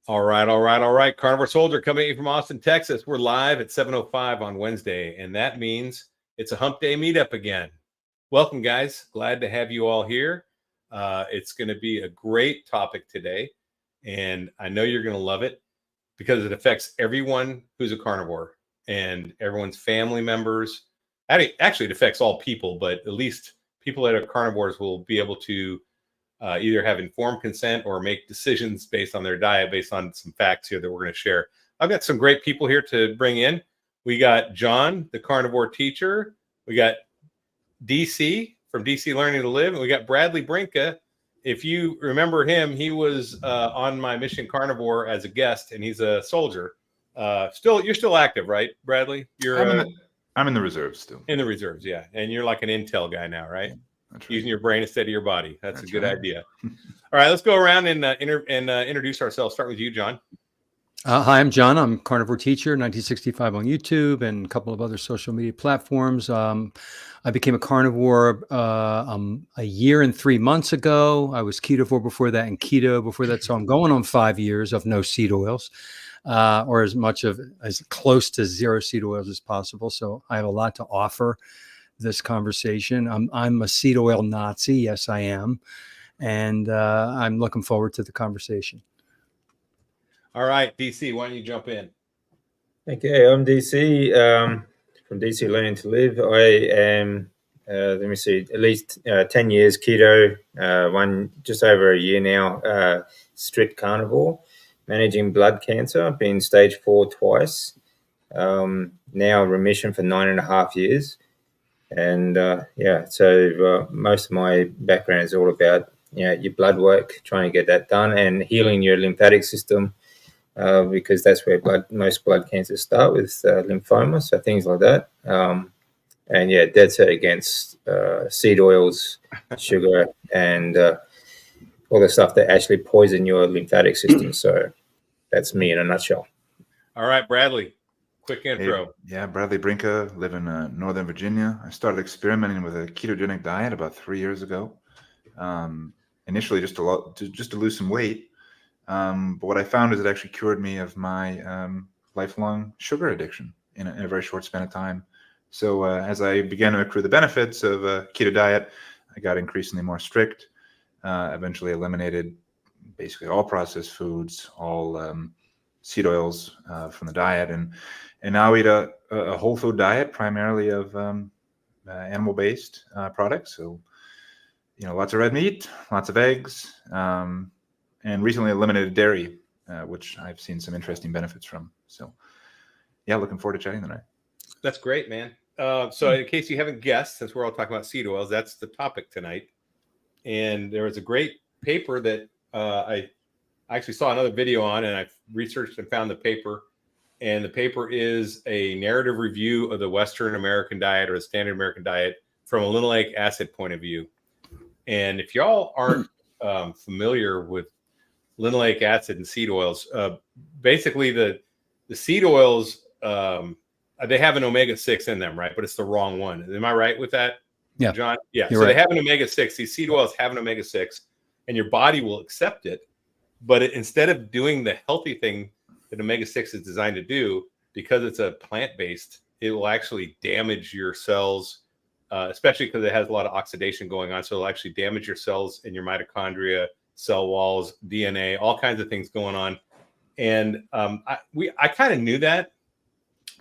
All right. Carnivore Soldier coming in from Austin, Texas. We're live at 7:05 on Wednesday, and that means it's a Hump Day meetup again. Welcome, guys. Glad to have you all here. It's going to be a great topic today, and I know you're going to love it because it affects everyone who's a carnivore and everyone's family members. Actually, it affects all people, but at least people that are carnivores will be able to either have informed consent or make decisions based on their diet, based on some facts here that we're going to share. I've got some great people here to bring in. We got John, the Carnivore Teacher. We got DC from DC Learning to Live. And we got Bradley Brincka. If you remember him, he was on my Mission Carnivore as a guest, and he's a soldier. You're still active, right, Bradley? I'm in the reserves still. In the reserves, yeah. And you're like an intel guy now, right? Yeah. Right. Using your brain instead of your body. That's a good idea. All right, let's go around and introduce ourselves. Start with you, John. Hi, I'm John. I'm Carnivore Teacher, 1965 on YouTube and a couple of other social media platforms. I became a carnivore a year and 3 months ago. I was ketovore before that and keto before that. So I'm going on 5 years of no seed oils, or as close to zero seed oils as possible. So I have a lot to offer this conversation. I'm a seed oil Nazi. Yes, I am. And I'm looking forward to the conversation. All right, DC, why don't you jump in? Okay, I'm DC from DC Learning to Live. I am, at least 10 years keto, just over a year now, strict carnivore, managing blood cancer, been stage 4 twice, now remission for 9.5 years. And so most of my background is all about your blood work, trying to get that done, and healing your lymphatic system, because that's where most blood cancers start with lymphoma, so things like that. And dead set against seed oils, sugar, and all the stuff that actually poison your lymphatic system. So that's me in a nutshell. All right, Bradley. Quick intro. Hey, Bradley Brincka, live in Northern Virginia. I started experimenting with a ketogenic diet about 3 years ago. Initially, just to lose some weight. But what I found is it actually cured me of my lifelong sugar addiction in a very short span of time. So as I began to accrue the benefits of a keto diet, I got increasingly more strict. Eventually, eliminated basically all processed foods, all seed oils from the diet, and now eat a whole food diet, primarily of animal-based products. So, lots of red meat, lots of eggs, and recently eliminated dairy, which I've seen some interesting benefits from. So, looking forward to chatting tonight. That's great, man. So in case you haven't guessed, since we're all talking about seed oils, that's the topic tonight. And there was a great paper that I actually saw another video on, and I researched and found the paper. And the paper is a narrative review of the Western American diet, or the standard American diet, from a linoleic acid point of view. And if y'all aren't familiar with linoleic acid and seed oils, basically the seed oils, they have an omega-6 in them, right? But it's the wrong one. Am I right with that, John? Yeah. So They have an omega-6. These seed oils have an omega-6, and your body will accept it. But instead of doing the healthy thing that omega-6 is designed to do, because it's a plant-based, it will actually damage your cells, especially because it has a lot of oxidation going on. So it'll actually damage your cells and your mitochondria, cell walls, DNA, all kinds of things going on. And I kind of knew that,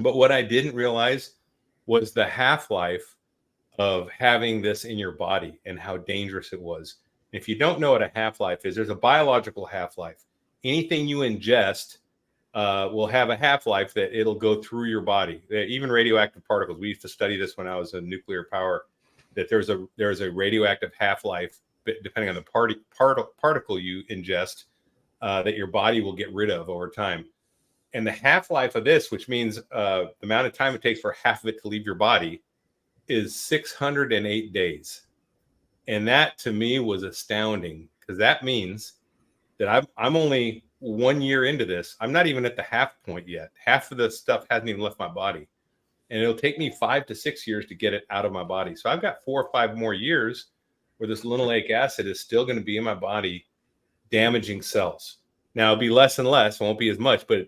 but what I didn't realize was the half-life of having this in your body and how dangerous it was. If you don't know what a half-life is, there's a biological half-life. Anything you ingest will have a half-life that it'll go through your body. Even radioactive particles. We used to study this when I was in nuclear power, that there's a radioactive half-life, depending on the particle you ingest, that your body will get rid of over time. And the half-life of this, which means the amount of time it takes for half of it to leave your body, is 608 days. And that to me was astounding, because that means that I'm only 1 year into this. I'm not even at the half point yet. Half of the stuff hasn't even left my body. And it'll take me 5 to 6 years to get it out of my body. So I've got 4 or 5 more years where this linoleic acid is still going to be in my body, damaging cells. Now it'll be less and less, won't be as much, but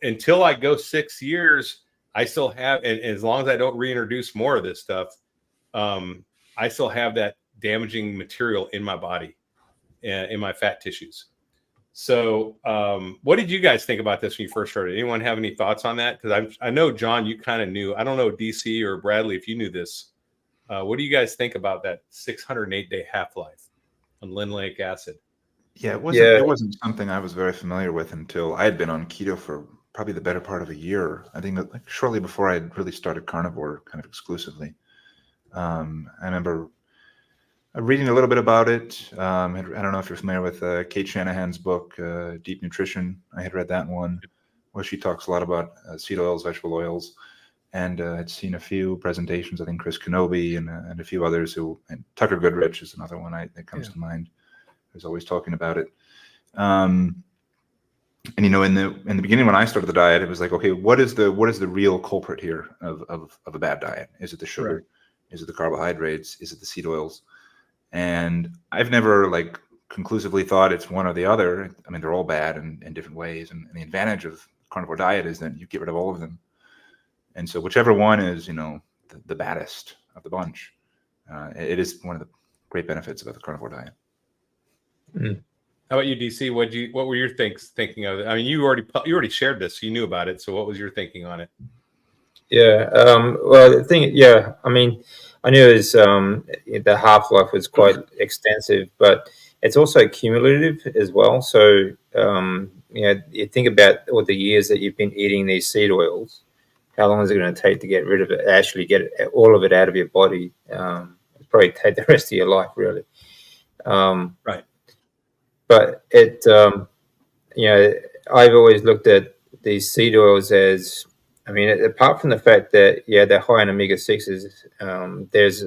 until I go 6 years, I still have, and as long as I don't reintroduce more of this stuff, I still have that damaging material in my body, in my fat tissues. So what did you guys think about this when you first started? Anyone have any thoughts on that? Because I know, John, you kind of knew. I don't know, DC or Bradley, if you knew this. What do you guys think about that 608-day half-life on linoleic acid? Yeah, it wasn't something I was very familiar with until I had been on keto for probably the better part of a year. I think like shortly before I had really started carnivore kind of exclusively. I remember reading a little bit about it. I don't know if you're familiar with Kate Shanahan's book, Deep Nutrition. I had read that one, where she talks a lot about seed oils, vegetable oils, and I'd seen a few presentations. I think Chris Kenobi and a few others and Tucker Goodrich is another one that comes to mind. Who's always talking about it. And in the beginning when I started the diet, it was like, okay, what is the real culprit here of a bad diet? Is it the sugar? Right. Is it the carbohydrates? Is it the seed oils? And I've never like conclusively thought it's one or the other. I mean, they're all bad in different ways. And the advantage of carnivore diet is that you get rid of all of them. And so whichever one is, the baddest of the bunch, it is one of the great benefits about the carnivore diet. Mm. How about you, DC? What were your thinking of it? I mean, you already shared this, so you knew about it. So what was your thinking on it? Yeah. Well, the thing, yeah. I mean, I knew it was, the half-life was quite extensive, but it's also cumulative as well. So, you think about all the years that you've been eating these seed oils. How long is it going to take to get rid of it? Actually, get all of it out of your body? It'll probably take the rest of your life, really. Right. But I've always looked at these seed oils as, I mean, apart from the fact that, they're high in omega-6s, there's,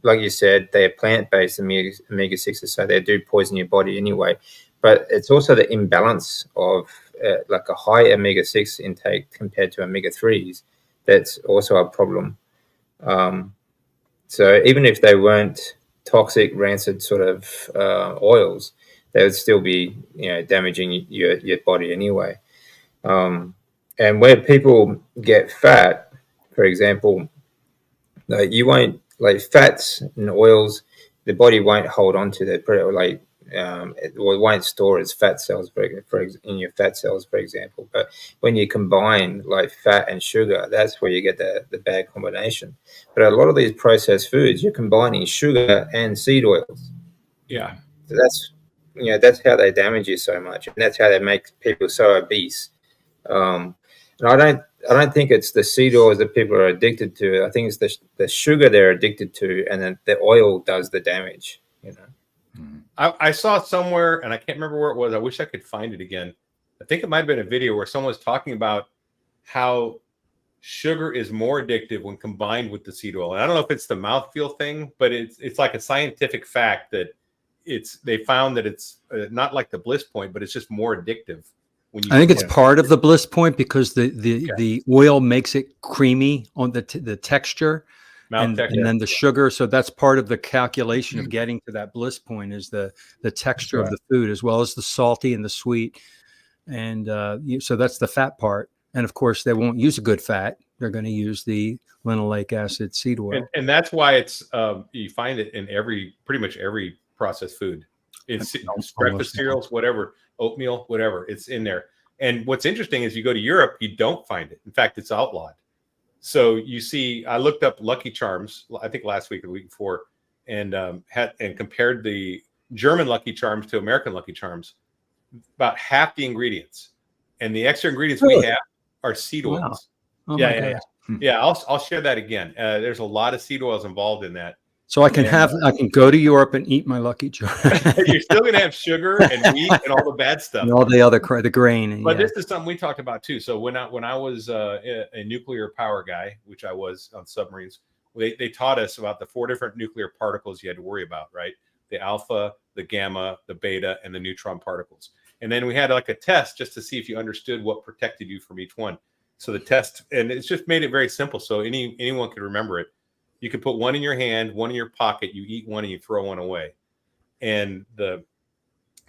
like you said, they're plant-based omega-6s, so they do poison your body anyway. But it's also the imbalance of like a high omega-6 intake compared to omega-3s. That's also a problem. So even if they weren't toxic, rancid sort of oils, they would still be, damaging your body anyway. And where people get fat, for example, you won't, like fats and oils, the body won't hold on to that, like it won't store its fat cells in your fat cells, for example. But when you combine like fat and sugar, that's where you get the bad combination. But a lot of these processed foods, you're combining sugar and seed oils. Yeah. So that's how they damage you so much, and that's how they make people so obese. And I don't think it's the seed oils that people are addicted to. I think it's the sugar they're addicted to, and then the oil does the damage. I saw somewhere, and I can't remember where it was. I wish I could find it again. I think it might have been a video where someone was talking about how sugar is more addictive when combined with the seed oil. And I don't know if it's the mouthfeel thing, but it's like a scientific fact that they found that it's not like the bliss point, but it's just more addictive. I think it's part of the bliss point because the oil makes it creamy on the texture. And then the sugar. So that's part of the calculation of getting to that bliss point is the texture of the food, as well as the salty and the sweet. And so that's the fat part. And of course, they won't use a good fat. They're going to use the linoleic acid seed oil. And that's why it's you find it in pretty much every processed food. It's breakfast cereals, whatever, oatmeal, whatever. It's in there. And what's interesting is you go to Europe, you don't find it. In fact, it's outlawed. So you see, I looked up Lucky Charms, I think last week or the week before, and compared the German Lucky Charms to American Lucky Charms. About half the ingredients, and the extra ingredients we have are seed oils. Oh yeah. I'll share that again. There's a lot of seed oils involved in that. So I can go to Europe and eat my Lucky Charm. You're still going to have sugar and wheat and all the bad stuff. And all the other the grain. But this is something we talked about too. So when I was a nuclear power guy, which I was on submarines, they taught us about the 4 different nuclear particles you had to worry about, right? The alpha, the gamma, the beta, and the neutron particles. And then we had like a test just to see if you understood what protected you from each one. So the test, and it's just made it very simple. So anyone could remember it. You could put one in your hand, one in your pocket, you eat one and you throw one away. And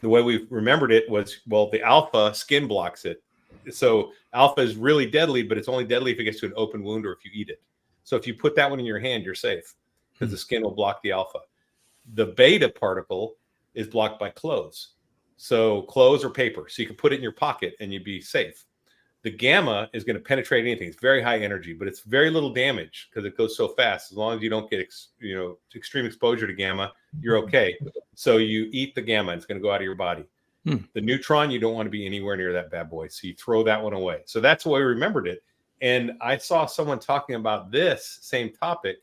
the way we remembered it was, well, the alpha skin blocks it. So alpha is really deadly, but it's only deadly if it gets to an open wound or if you eat it. So if you put that one in your hand, you're safe because the skin will block the alpha. The beta particle is blocked by clothes. So clothes or paper. So you can put it in your pocket and you'd be safe. The gamma is going to penetrate anything. It's very high energy, but it's very little damage because it goes so fast. As long as you don't get extreme exposure to gamma, you're okay. So you eat the gamma, it's going to go out of your body. The neutron, you don't want to be anywhere near that bad boy. So you throw that one away. So that's the way we remembered it. And I saw someone talking about this same topic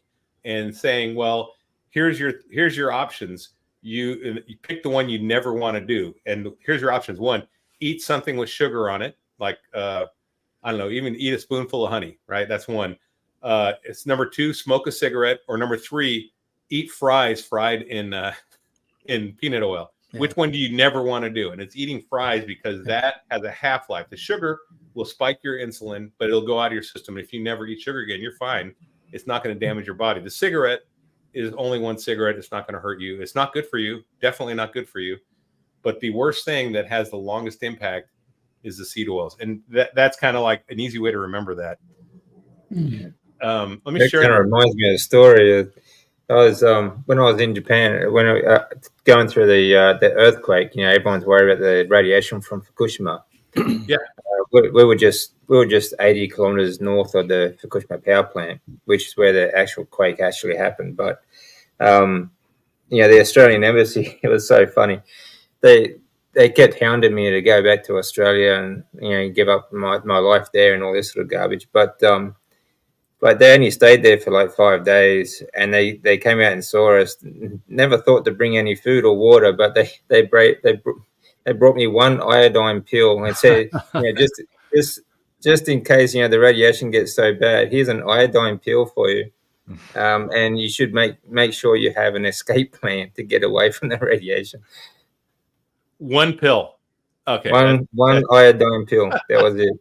and saying, well, here's your options. You pick the one you never want to do. And here's your options. One, eat something with sugar on it. Like, I don't know, even eat a spoonful of honey, right? That's one. It's number 2, smoke a cigarette, or number 3, eat fries fried in peanut oil. Yeah. Which one do you never want to do? And it's eating fries because that has a half-life. The sugar will spike your insulin, but it'll go out of your system. And if you never eat sugar again, you're fine. It's not going to damage your body. The cigarette is only one cigarette. It's not going to hurt you. It's not good for you. Definitely not good for you. But the worst thing that has the longest impact is the seed oils, and that's kind of like an easy way to remember that. Let me share. Kind of reminds me of a story. I was when I was in Japan, when going through the earthquake. You know, everyone's worried about the radiation from Fukushima. Yeah, we were just 80 kilometers north of the Fukushima power plant, which is where the actual quake actually happened. But the Australian embassy, it was so funny. They kept hounding me to go back to Australia and give up my life there and all this sort of garbage. But they only stayed there for like 5 days, and they came out and saw us. Never thought to bring any food or water, but they brought me one iodine pill and said, just in case the radiation gets so bad, here's an iodine pill for you, and you should make sure you have an escape plan to get away from the radiation. One pill. Okay. One iodine pill. That was it.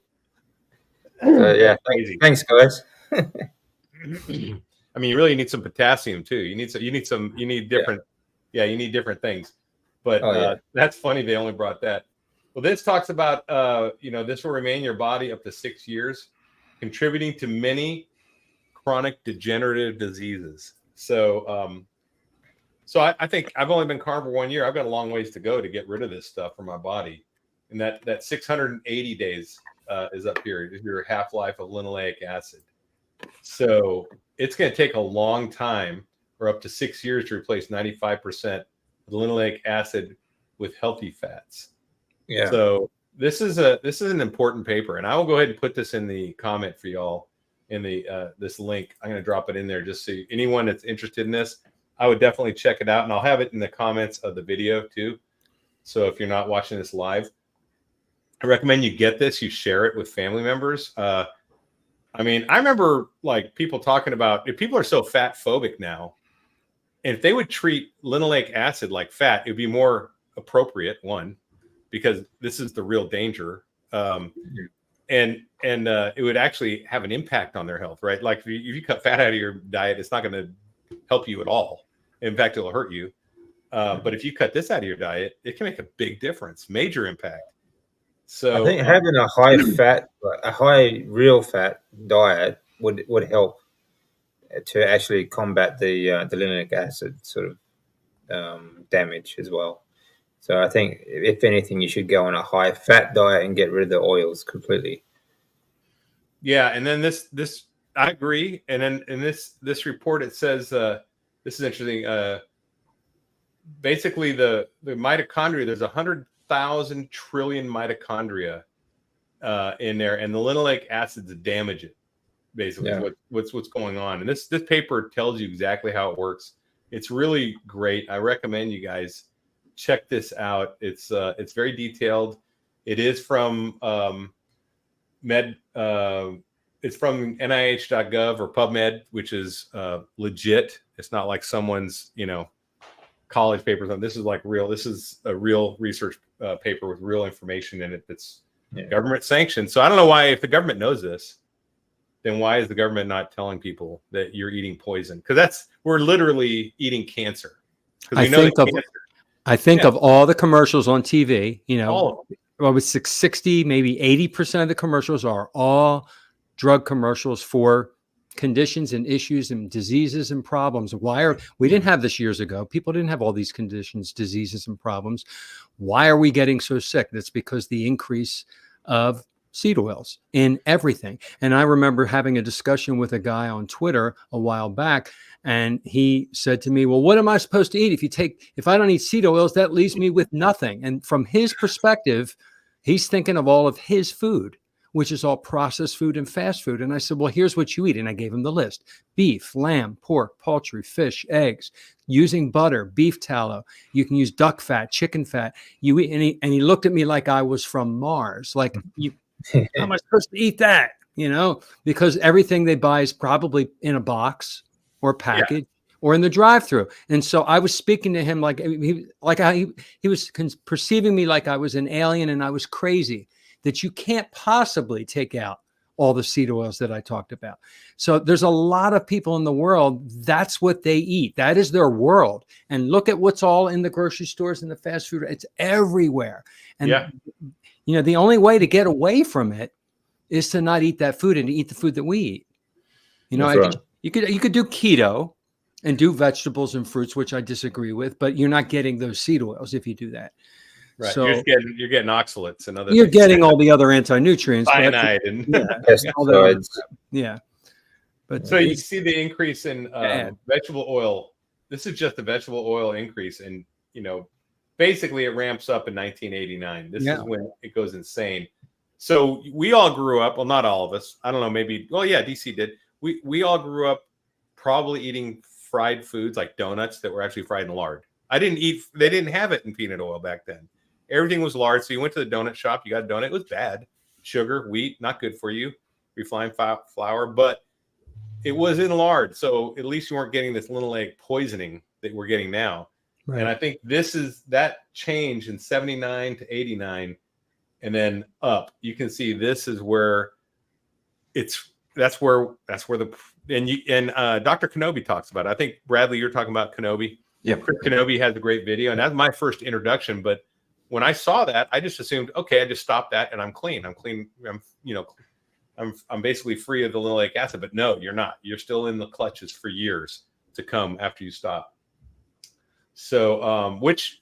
Yeah. Thanks, guys. I mean, you really need some potassium too. You need different. Yeah, you need different things. But that's funny. They only brought that. Well, this talks about this will remain in your body up to 6 years, contributing to many chronic degenerative diseases. So, I think I've only been carnivore 1 year. I've got a long ways to go to get rid of this stuff from my body. And that 680 days is up here. Is your half-life of linoleic acid. So it's going to take a long time, or up to 6 years, to replace 95% of the linoleic acid with healthy fats. Yeah. So this is an important paper, and I will go ahead and put this in the comment for y'all in the this link. I'm going to drop it in there just so anyone that's interested in this, I would definitely check it out, and I'll have it in the comments of the video too. So if you're not watching this live, I recommend you get this, you share it with family members. I mean, I remember like people talking about, if people are so fat phobic now, and if they would treat linoleic acid like fat, it would be more appropriate, one, because this is the real danger. And it would actually have an impact on their health, right? Like if you cut fat out of your diet, it's not going to help you at all. In fact, it'll hurt you. But if you cut this out of your diet, it can make a big difference, major impact. So I think having a high real fat diet would help to actually combat the linoleic acid sort of damage as well. So I think if anything, you should go on a high fat diet and get rid of the oils completely. Yeah, and then this I agree. And then in this report, it says this is interesting. Basically, the mitochondria, there's 100,000 trillion mitochondria in there, and the linoleic acids damage it. Basically, what's going on. And this paper tells you exactly how it works. It's really great. I recommend you guys check this out. It's very detailed. It is from it's from NIH.gov or PubMed, which is legit. It's not like someone's college papers on. This is like real. This is a real research paper with real information in it that's government sanctioned. So I don't know why, if the government knows this, then why is the government not telling people that you're eating poison? Because we're literally eating cancer. I I think Yeah. of all the commercials on TV, you know, All of them. well, with 60, maybe 80% of the commercials are all drug commercials for conditions and issues and diseases and problems. We didn't have this years ago. People didn't have all these conditions, diseases, and problems. Why are we getting so sick? That's because the increase of seed oils in everything. And I remember having a discussion with a guy on Twitter a while back, and he said to me, well, what am I supposed to eat? If I don't eat seed oils, that leaves me with nothing. And from his perspective, he's thinking of all of his food, which is all processed food and fast food. And I said, well, here's what you eat. And I gave him the list: beef, lamb, pork, poultry, fish, eggs, using butter, beef tallow. You can use duck fat, chicken fat. You eat, and he looked at me like I was from Mars. Like, how am I supposed to eat that? You know, because everything they buy is probably in a box or package or in the drive-through. And so I was speaking to him like he was perceiving me like I was an alien and I was crazy, that you can't possibly take out all the seed oils that I talked about. So there's a lot of people in the world, that's what they eat. That is their world. And look at what's all in the grocery stores and the fast food. It's everywhere. And you know, the only way to get away from it is to not eat that food and to eat the food that we eat. You know, you could do keto and do vegetables and fruits, which I disagree with, but you're not getting those seed oils if you do that. Right. So You're getting oxalates and other you're things. getting all the other anti-nutrients, cyanide and Pesticides. yeah. But so you see the increase in vegetable oil. This is just the vegetable oil increase, and you know, basically it ramps up in 1989. This is when it goes insane. So we all grew up, well, not all of us, I don't know, maybe, well, yeah, DC did. We all grew up probably eating fried foods like donuts that were actually fried in lard. They didn't have it in peanut oil back then. Everything was lard. So you went to the donut shop, you got a donut, it was bad. Sugar, wheat, not good for you. Refined flour, but it was in lard. So at least you weren't getting this Linoleic poisoning that we're getting now. Right. And I think this is that change in 79 to 89 and then up. You can see this is where that's where Dr. Kenobi talks about it. I think, Bradley, you're talking about Kenobi. Yeah. Chris Kenobi has a great video, and that's my first introduction. But when I saw that, I just assumed, okay, I just stopped that and I'm clean. I'm basically free of the linoleic acid. But no, you're not. You're still in the clutches for years to come after you stop. So which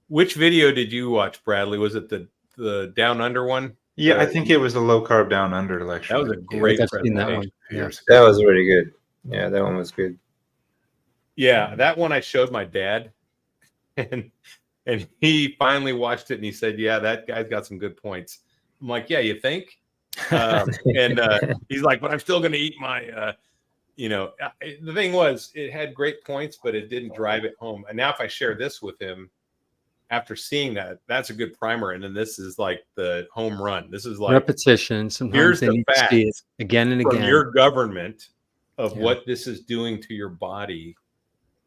video did you watch, Bradley? Was it the Down Under one? Yeah, I think it was the Low Carb Down Under lecture. That was a great presentation. That one. That was really good. Yeah, that one was good. Yeah, that one I showed my dad, and he finally watched it and he said, "Yeah, that guy's got some good points." I'm like, "Yeah, you think?" And he's like, "But I'm still going to eat my." The thing was, it had great points, but it didn't drive it home. And now, if I share this with him, after seeing that, that's a good primer. And then this is like the home run. This is like repetition. Sometimes here's they the need to see it facts again and from again. your government of what this is doing to your body,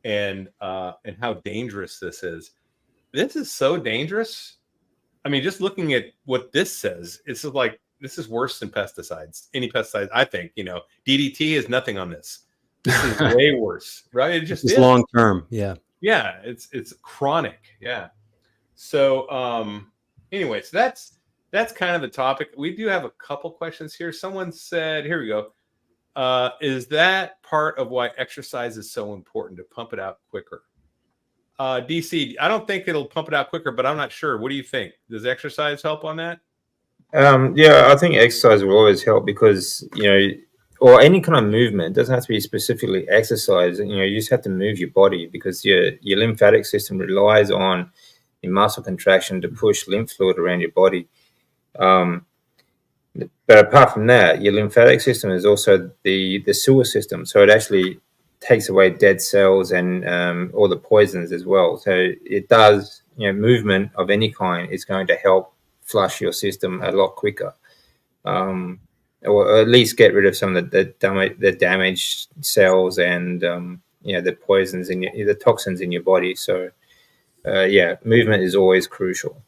and how dangerous this is. This is so dangerous. I mean, just looking at what this says, it's like this is worse than pesticides. Any pesticides, I think. DDT is nothing on this. This is way worse, right? It just is long term. Yeah. Yeah, it's chronic. Yeah. So anyway, so that's kind of the topic. We do have a couple questions here. Someone said, here we go. Is that part of why exercise is so important, to pump it out quicker? DC, I don't think it'll pump it out quicker, but I'm not sure. What do you think? Does exercise help on that? Yeah, I think exercise will always help because, or any kind of movement, doesn't have to be specifically exercise. You just have to move your body because your lymphatic system relies on your muscle contraction to push lymph fluid around your body. But apart from that, your lymphatic system is also the sewer system. So it actually takes away dead cells and all the poisons as well. So it does, movement of any kind is going to help flush your system a lot quicker. Or at least get rid of some of the damaged cells and the poisons in the toxins in your body. So movement is always crucial.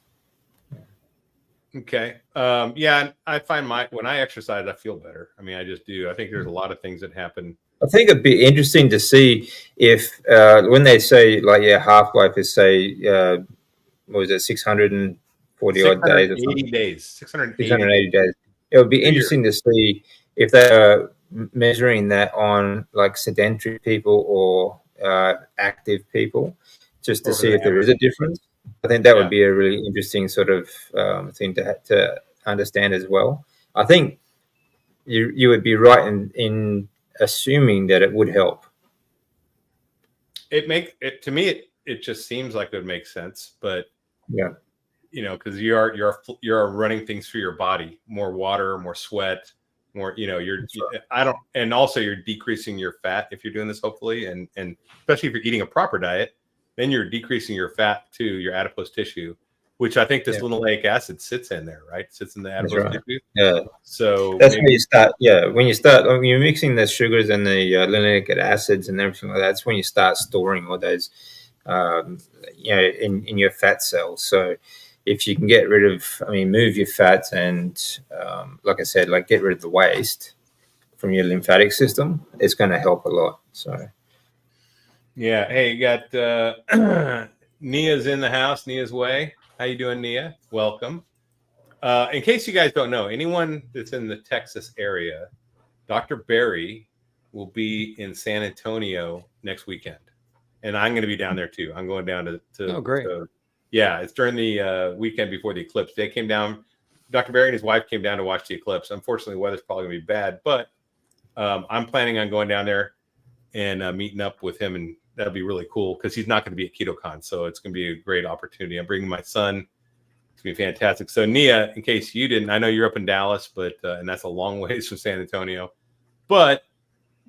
Okay. Yeah, I find when I exercise, I feel better. I mean, I just do. I think there's a lot of things that happen I think it'd be interesting to see if when they say like half-life is say what was it 640 odd days or 680 something, days, 680 680 days. It would be a year. interesting to see if they're measuring that on like sedentary people or active people, just to Over see the if there is average. a difference. I think that Yeah. would be a really interesting sort of thing to understand as well. I think you would be right in assuming that it would help. To me it just seems like it would make sense, but Yeah, you know, because you're running things through your body, more water, more sweat, more, you know, and also you're decreasing your fat if you're doing this, hopefully, and especially if you're eating a proper diet, then you're decreasing your fat to your adipose tissue, which I think this linoleic acid sits in there, right? Sits in the adipose tissue. Yeah. So that's when you start. Yeah, when you're mixing the sugars and the linoleic acids and everything like that, that's when you start storing all those, in your fat cells. So if you can get rid of, move your fats and, like I said, like get rid of the waste from your lymphatic system, it's going to help a lot. So. Yeah. Hey, you got Nia's in the house. Nia's way. How you doing, Nia? Welcome. In case you guys don't know, anyone that's in the Texas area, Dr. Barry will be in San Antonio next weekend, and I'm going to be down there too. I'm going down to Oh, great. Yeah, it's during the weekend before the eclipse. They came down. Dr. Barry and his wife came down to watch the eclipse. Unfortunately, the weather's probably going to be bad, but I'm planning on going down there and meeting up with him, and that'll be really cool because he's not going to be at KetoCon, so it's going to be a great opportunity. I'm bringing my son. It's going to be fantastic. So Nia, in case you didn't, I know you're up in Dallas, but and that's a long ways from San Antonio, but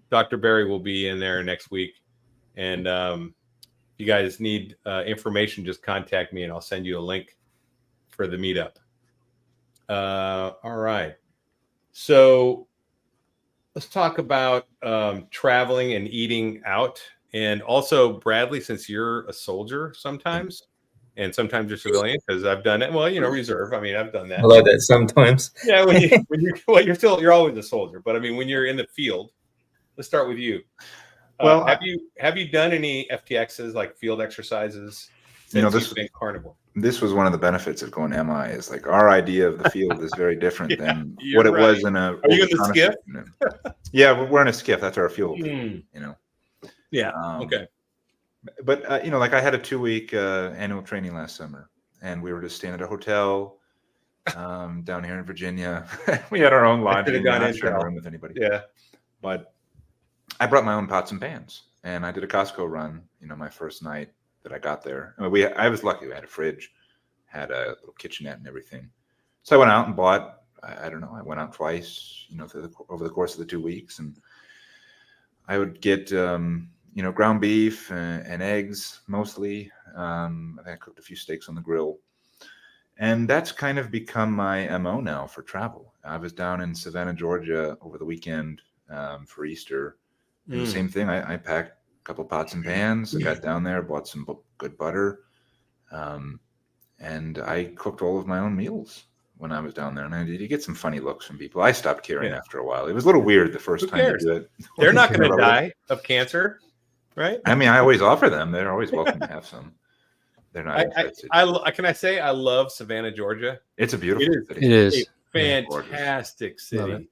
Dr. Barry will be in there next week, and if you guys need information, just contact me and I'll send you a link for the meetup. All right, so let's talk about traveling and eating out. And also, Bradley, since you're a soldier sometimes, and sometimes you're civilian, because I've done it. Well, you know, reserve. I've done that. I like that sometimes. Yeah, you're always a soldier. But when you're in the field, let's start with you. Well, have you done any FTXs, like field exercises, since you've been carnivore? This was one of the benefits of going MI, is like our idea of the field is very different than what it was in a. Are you in the skiff? Yeah, we're in a skiff. That's our field. Yeah. Okay. But like I had a 2-week annual training last summer, and we were just staying at a hotel down here in Virginia. We had our own lodging. Not sharing a room with anybody. Yeah. But I brought my own pots and pans, and I did a Costco run. My first night that I got there. I was lucky. We had a fridge, had a little kitchenette and everything. So I went out and bought. I don't know. I went out twice. Over the course of the 2 weeks, and I would get. Ground beef and eggs mostly. I think I cooked a few steaks on the grill. And that's kind of become my MO now for travel. I was down in Savannah, Georgia over the weekend for Easter. And the same thing. I packed a couple pots and pans. I got down there, bought some good butter. And I cooked all of my own meals when I was down there. And you get some funny looks from people. I stopped caring after a while. It was a little weird the first time you do it. They're not going to die of cancer. Right. I always offer them. They're always welcome to have some. They're not. Can I say I love Savannah, Georgia? It's a beautiful city. It is a fantastic city.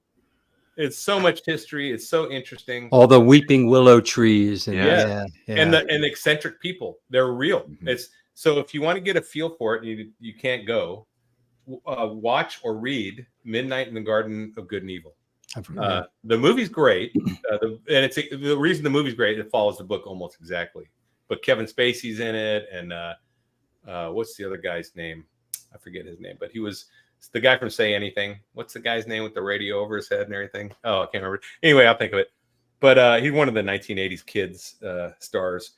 It's so much history. It's so interesting. All the weeping willow trees. And and the eccentric people. They're real. Mm-hmm. So if you want to get a feel for it, you can't go. Watch or read Midnight in the Garden of Good and Evil. The movie's great, and it's the reason the movie's great. It follows the book almost exactly, but Kevin Spacey's in it, and what's the other guy's name? I forget his name, but he was the guy from Say Anything. What's the guy's name with the radio over his head and everything? Oh, I can't remember. Anyway, I'll think of it. But he's one of the 1980s kids stars.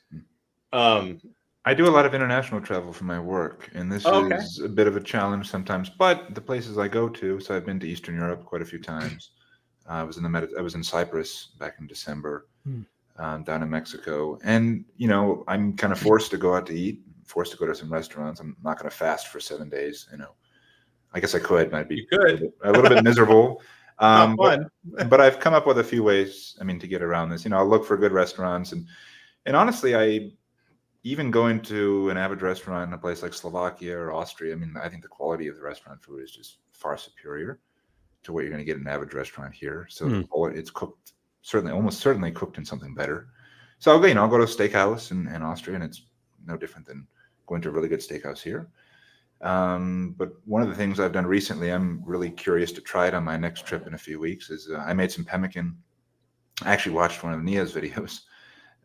I do a lot of international travel for my work, and this is a bit of a challenge sometimes. But the places I go to, so I've been to Eastern Europe quite a few times. I was in Cyprus back in December, down in Mexico, and I'm kind of forced to go out to eat, forced to go to some restaurants. I'm not going to fast for 7 days. I guess I could, but I'd be a little bit miserable. Not fun. But I've come up with a few ways, I mean, to get around this. I'll look for good restaurants, and honestly, I even going to an average restaurant in a place like Slovakia or Austria, I mean, I think the quality of the restaurant food is just far superior to what you're going to get in an average restaurant here. So it's cooked, almost certainly cooked in something better. So I'll go to a steakhouse in Austria, and it's no different than going to a really good steakhouse here. But one of the things I've done recently, I'm really curious to try it on my next trip in a few weeks, is I made some pemmican. I actually watched one of Nia's videos,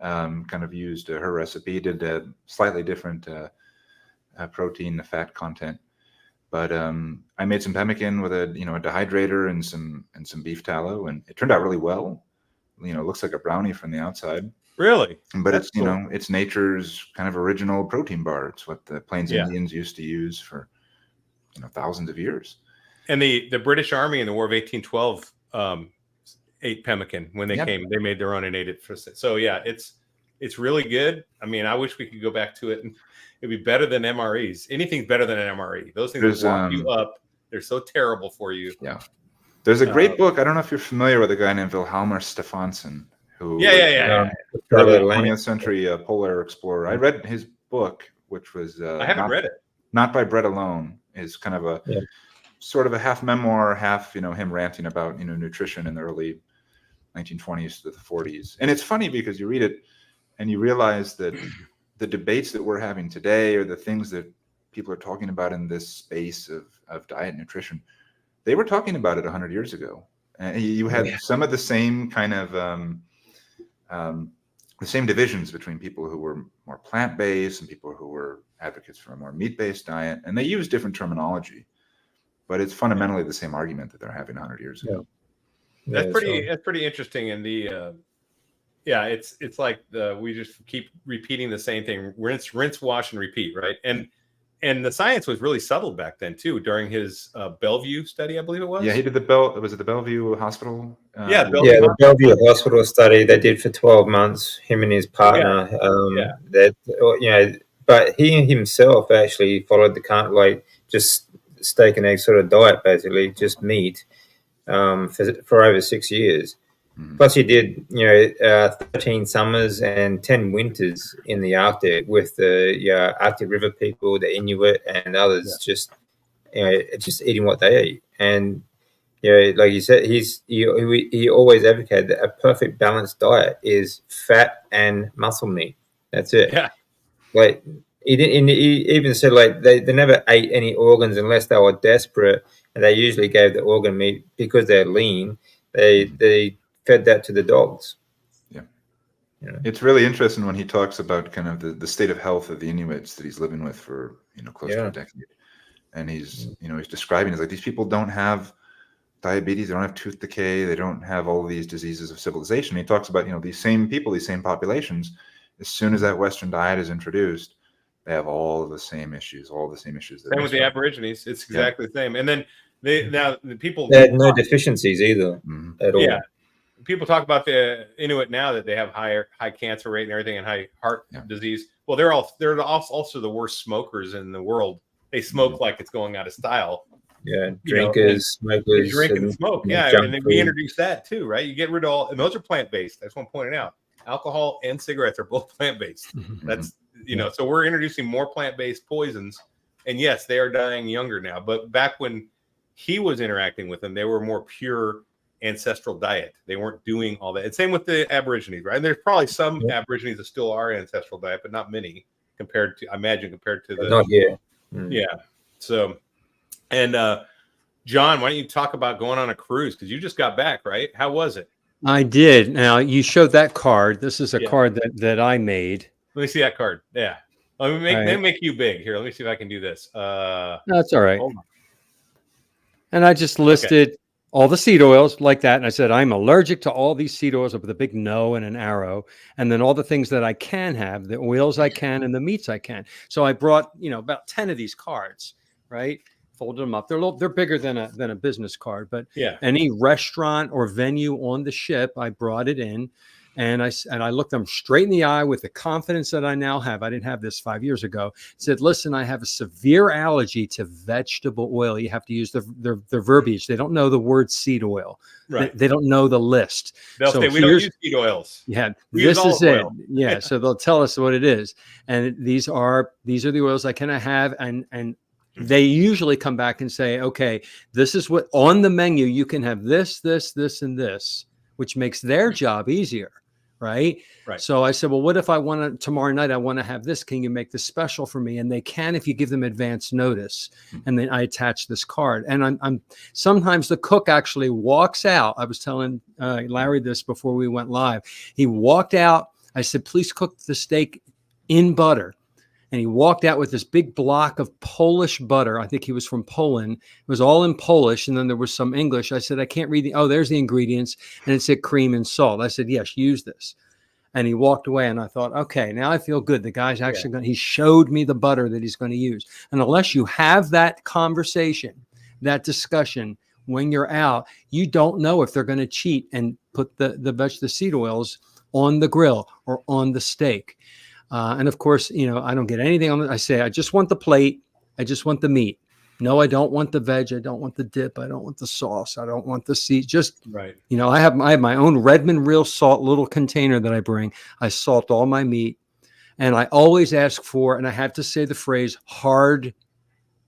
kind of used her recipe, did a slightly different protein, the fat content. But I made some pemmican with a dehydrator and some beef tallow, and it turned out really well. It looks like a brownie from the outside. Really? But That's it's cool. It's nature's kind of original protein bar. It's what the Plains Indians used to use for thousands of years. And the British Army in the War of 1812 ate pemmican when they came. They made their own and ate it for. So yeah, it's really good. I mean, I wish we could go back to it, and it'd be better than MREs. Anything's better than an MRE. Those things lock you up. They're so terrible for you. Yeah. There's a great book. I don't know if you're familiar with a guy named Vilhjalmur Stefansson, who early 20th century polar explorer. I read his book, which was I haven't read it. Not by Bread Alone, is kind of a sort of a half memoir, half him ranting about nutrition in the early 1920s to the 40s. And it's funny because you read it and you realize that the debates that we're having today, or the things that people are talking about in this space of diet and nutrition, they were talking about it 100 years ago. And you had some of the same kind of the same divisions between people who were more plant-based and people who were advocates for a more meat-based diet, and they use different terminology, but it's fundamentally the same argument that they're having 100 years ago. That's pretty interesting. And it's like we just keep repeating the same thing: rinse, wash, and repeat, right? And the science was really subtle back then too. During his Belleview study, I believe it was. Yeah, he did the Bellevue Hospital. The Bellevue Hospital study they did for 12 months. Him and his partner. But he himself actually followed the just steak and egg sort of diet, basically just meat, for over 6 years. Plus, he did 13 summers and 10 winters in the Arctic with the Arctic River people, the Inuit, and others, just eating what they eat. And like you said, he always advocated that a perfect balanced diet is fat and muscle meat. That's it. Yeah. Like he even said, like they never ate any organs unless they were desperate, and they usually gave the organ meat because they're lean. They fed that to the dogs. It's really interesting when he talks about kind of the state of health of the Inuits that he's living with for close to a decade, and he's he's describing it like these people don't have diabetes, they don't have tooth decay, they don't have all of these diseases of civilization. He talks about these same people, these same populations, as soon as that Western diet is introduced, they have all of the same issues, Same with the Aborigines, it's exactly the same. And then they had no deficiencies either at all. Yeah. People talk about the Inuit now that they have high cancer rate and everything, and high heart disease. Well, they're also the worst smokers in the world. They smoke like it's going out of style. Yeah, drinkers, smokers, drink and smoke. And then we introduce that too, right? You get rid of all, and those are plant based. I just want to point it out. Alcohol and cigarettes are both plant based. That's so we're introducing more plant based poisons, and yes, they are dying younger now. But back when he was interacting with them, they were more pure ancestral diet. They weren't doing all that. And same with the Aborigines, right? And there's probably some Aborigines that still are ancestral diet, but not many compared to the not yet. Yeah. So, and John, why don't you talk about going on a cruise? Because you just got back, right? How was it? I did. Now you showed that card. This is a card that I made. Let me see that card. Yeah. Let me make you big here. Let me see if I can do this. No, that's all right. And I just listed all the seed oils like that. And I said, I'm allergic to all these seed oils with a big no and an arrow. And then all the things that I can have, the oils I can and the meats I can. So I brought, about 10 of these cards, right? Folded them up. They're bigger than a business card, but any restaurant or venue on the ship, I brought it in. And I looked them straight in the eye with the confidence that I now have. I didn't have this 5 years ago. Said, listen, I have a severe allergy to vegetable oil. You have to use their verbiage. They don't know the word seed oil. Right. They don't know the list. They'll say, we don't use seed oils. Yeah, We use this is olive it. oil. Yeah, so they'll tell us what it is. And these are the oils I cannot have. And they usually come back and say, okay, this is what on the menu, you can have this, this, this, and this, which makes their job easier. Right. So I said, well, what if I want to tomorrow night? I want to have this. Can you make this special for me? And they can if you give them advance notice. And then I attach this card. And I'm sometimes the cook actually walks out. I was telling Larry this before we went live. He walked out. I said, please cook the steak in butter. And he walked out with this big block of Polish butter. I think he was from Poland. It was all in Polish. And then there was some English. I said, I can't read there's the ingredients. And it said cream and salt. I said, yes, use this. And he walked away. And I thought, okay, now I feel good. The guy's actually he showed me the butter that he's going to use. And unless you have that conversation, that discussion, when you're out, you don't know if they're going to cheat and put the seed oils on the grill or on the steak. And of course, I don't get anything on it. I say, I just want the plate. I just want the meat. No, I don't want the veg. I don't want the dip. I don't want the sauce. I don't want the seed. Just, I have my own Redmond real salt little container that I bring. I salt all my meat. And I always ask for, and I have to say the phrase, hard,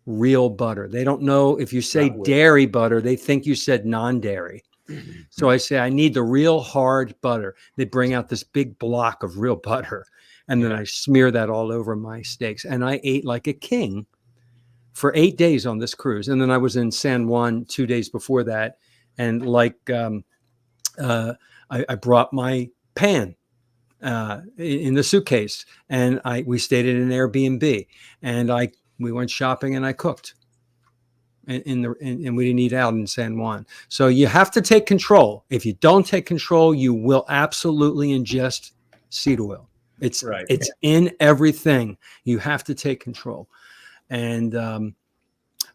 real butter. They don't know if you say dairy butter, they think you said non-dairy. So I say, I need the real hard butter. They bring out this big block of real butter. And then I smear that all over my steaks. And I ate like a king for 8 days on this cruise. And then I was in San Juan 2 days before that. And I brought my pan in the suitcase. And we stayed in an Airbnb. And we went shopping and I cooked. And we didn't eat out in San Juan. So you have to take control. If you don't take control, you will absolutely ingest seed oil. It's in everything. You have to take control. And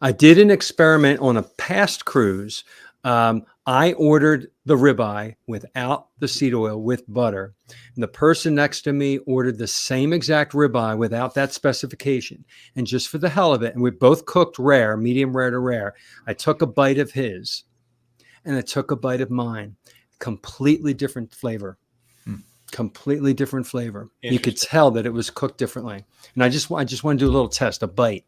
I did an experiment on a past cruise. I ordered the ribeye without the seed oil with butter. And the person next to me ordered the same exact ribeye without that specification. And just for the hell of it, and we both cooked rare, medium rare to rare. I took a bite of his and I took a bite of mine. Completely different flavor. Completely different flavor. You could tell that it was cooked differently. And I just want to do a little test, a bite.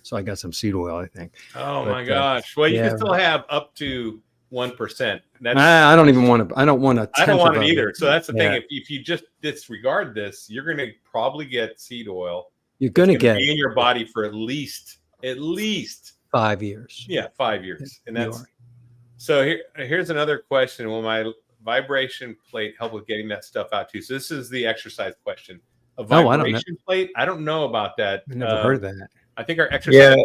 So I got some seed oil, I think. Oh my gosh. Well, you can still have up to 1%. I don't even want to. I don't want to. I don't want it either. So that's the thing. If you just disregard this, you're going to probably get seed oil. You're going to get be in your body for at least 5 years. Yeah, 5 years. And that's so. Here's another question. Will my vibration plate help with getting that stuff out too? So this is the exercise question. A vibration plate? I don't know about that. I never heard of that. I think our exercise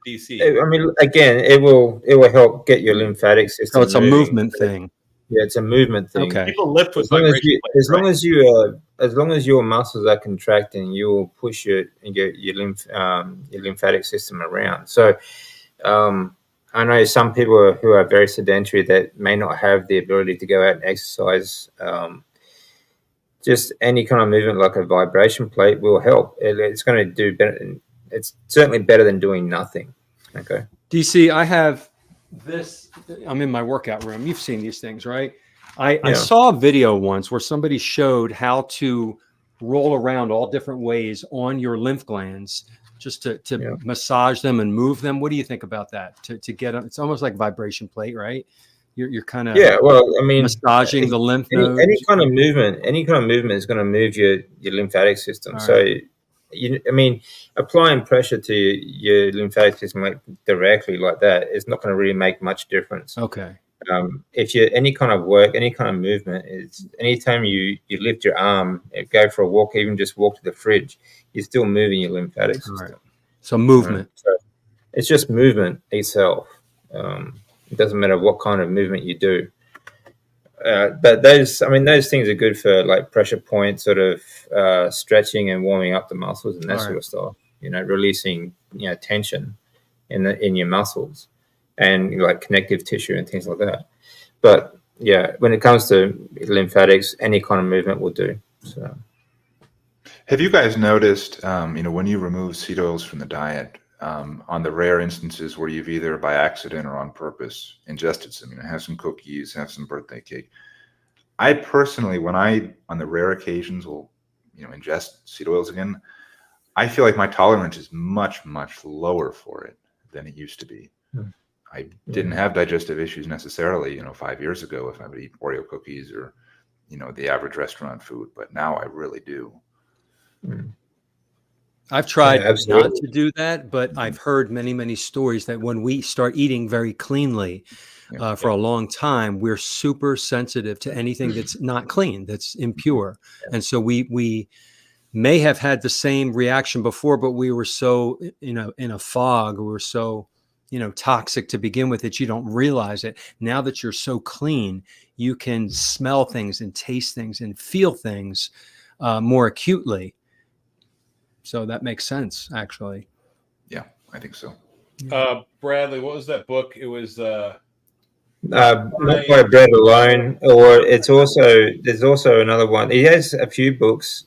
DC. I mean, again, it will help get your lymphatic system. So it's moving. A movement thing. Yeah, it's a movement thing. Okay. People lift with as long as your muscles are contracting, you will push your lymphatic system around. So, I know some people who are very sedentary that may not have the ability to go out and exercise. Just any kind of movement like a vibration plate will help. It's going to do better. It's certainly better than doing nothing. Okay. DC, I have this. I'm in my workout room. You've seen these things, right? I saw a video once where somebody showed how to roll around all different ways on your lymph glands just to massage them and move them. What do you think about that? To get them, it's almost like vibration plate, right? You're kind of massaging the lymph nodes. Any kind of movement is going to move your lymphatic system. Applying pressure to your lymphatic system directly like that is not going to really make much difference. Okay. If you any kind of work, any kind of movement is anytime you lift your arm, go for a walk, even just walk to the fridge, you're still moving your lymphatic system. Right. So movement. So it's just movement itself. It doesn't matter what kind of movement you do. But those things are good for like pressure point sort of stretching and warming up the muscles and that sort of stuff. Releasing tension in your muscles and like connective tissue and things like that. But yeah, when it comes to lymphatics, any kind of movement will do. So, Have you guys noticed, when you remove seed oils from the diet, on the rare instances where you've either by accident or on purpose ingested some, have some cookies, have some birthday cake? I personally, on the rare occasions will, ingest seed oils again, I feel like my tolerance is much, much lower for it than it used to be. I didn't have digestive issues necessarily, 5 years ago if I would eat Oreo cookies or, the average restaurant food, but now I really do. I've tried absolutely. not to do that, but I've heard many, many stories that when we start eating very cleanly for a long time, we're super sensitive to anything that's not clean, that's impure. And so we may have had the same reaction before, but we were so, in a fog, we were so, toxic to begin with that you don't realize it. Now that you're so clean, you can smell things and taste things and feel things more acutely. So that makes sense, actually. Yeah, I think so. Bradley, what was that book? It was not by bread alone, or there's also another one. He has a few books.